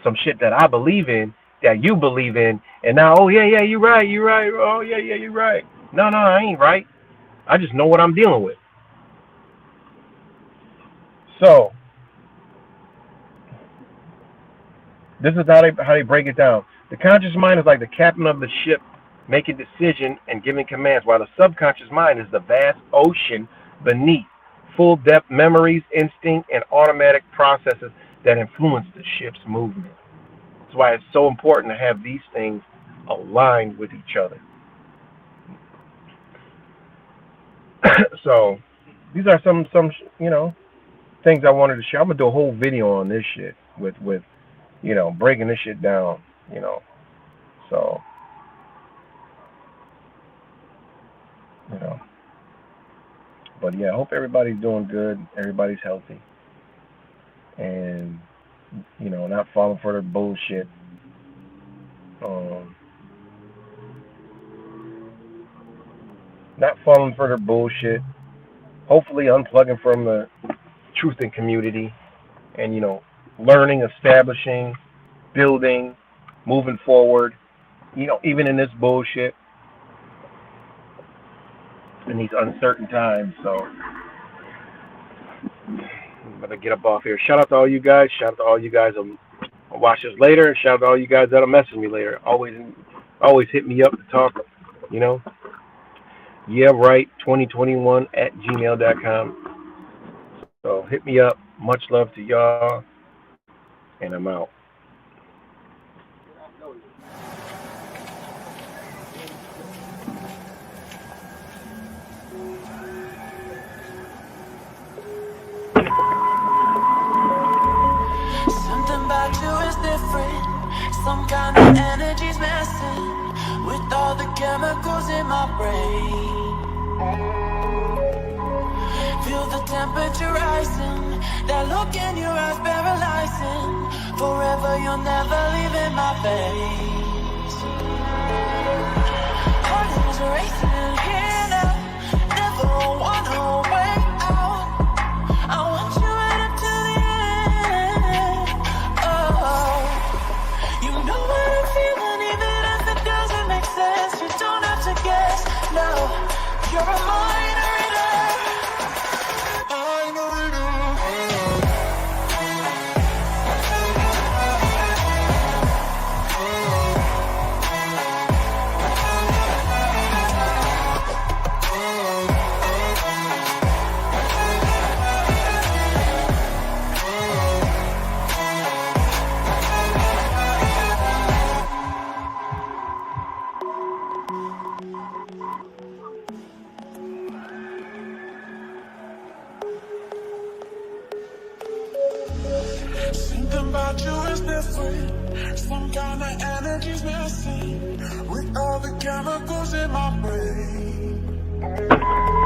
Some shit that I believe in, that you believe in, and now, oh yeah, you're right. Oh yeah, you're right. No, I ain't right. I just know what I'm dealing with. So this is how they break it down. The conscious mind is like the captain of the ship, making decisions and giving commands, while the subconscious mind is the vast ocean beneath, full depth memories, instinct, and automatic processes that influence the ship's movement. That's why it's so important to have these things aligned with each other. So these are some things I wanted to share. I'm gonna do a whole video on this shit with breaking this shit down, so but yeah, I hope everybody's doing good, everybody's healthy, and not falling for their bullshit. Not falling for their bullshit. Hopefully unplugging from the truth and community, and learning, establishing, building, moving forward, even in this bullshit, in these uncertain times. So I'm gonna get up off here. Shout out to all you guys. Shout out to all you guys that'll watch this later, and shout out to all you guys that'll message me later. Always hit me up to talk. Yeah, right. 2021@gmail.com. So hit me up. Much love to y'all, and I'm out. Something about you is different. Some kind of energy's messing with all the chemicals in my brain. Feel the temperature rising. That look in your eyes paralyzing. Forever you'll never leave in my face. Heart is racing here now. Never wanna way out. I want you right up to the end. Oh, you know what I'm feeling, even if it doesn't make sense. You don't have to guess. No, you're a mind reader. Something about you is different. Some kind of energy's missing with all the chemicals in my brain.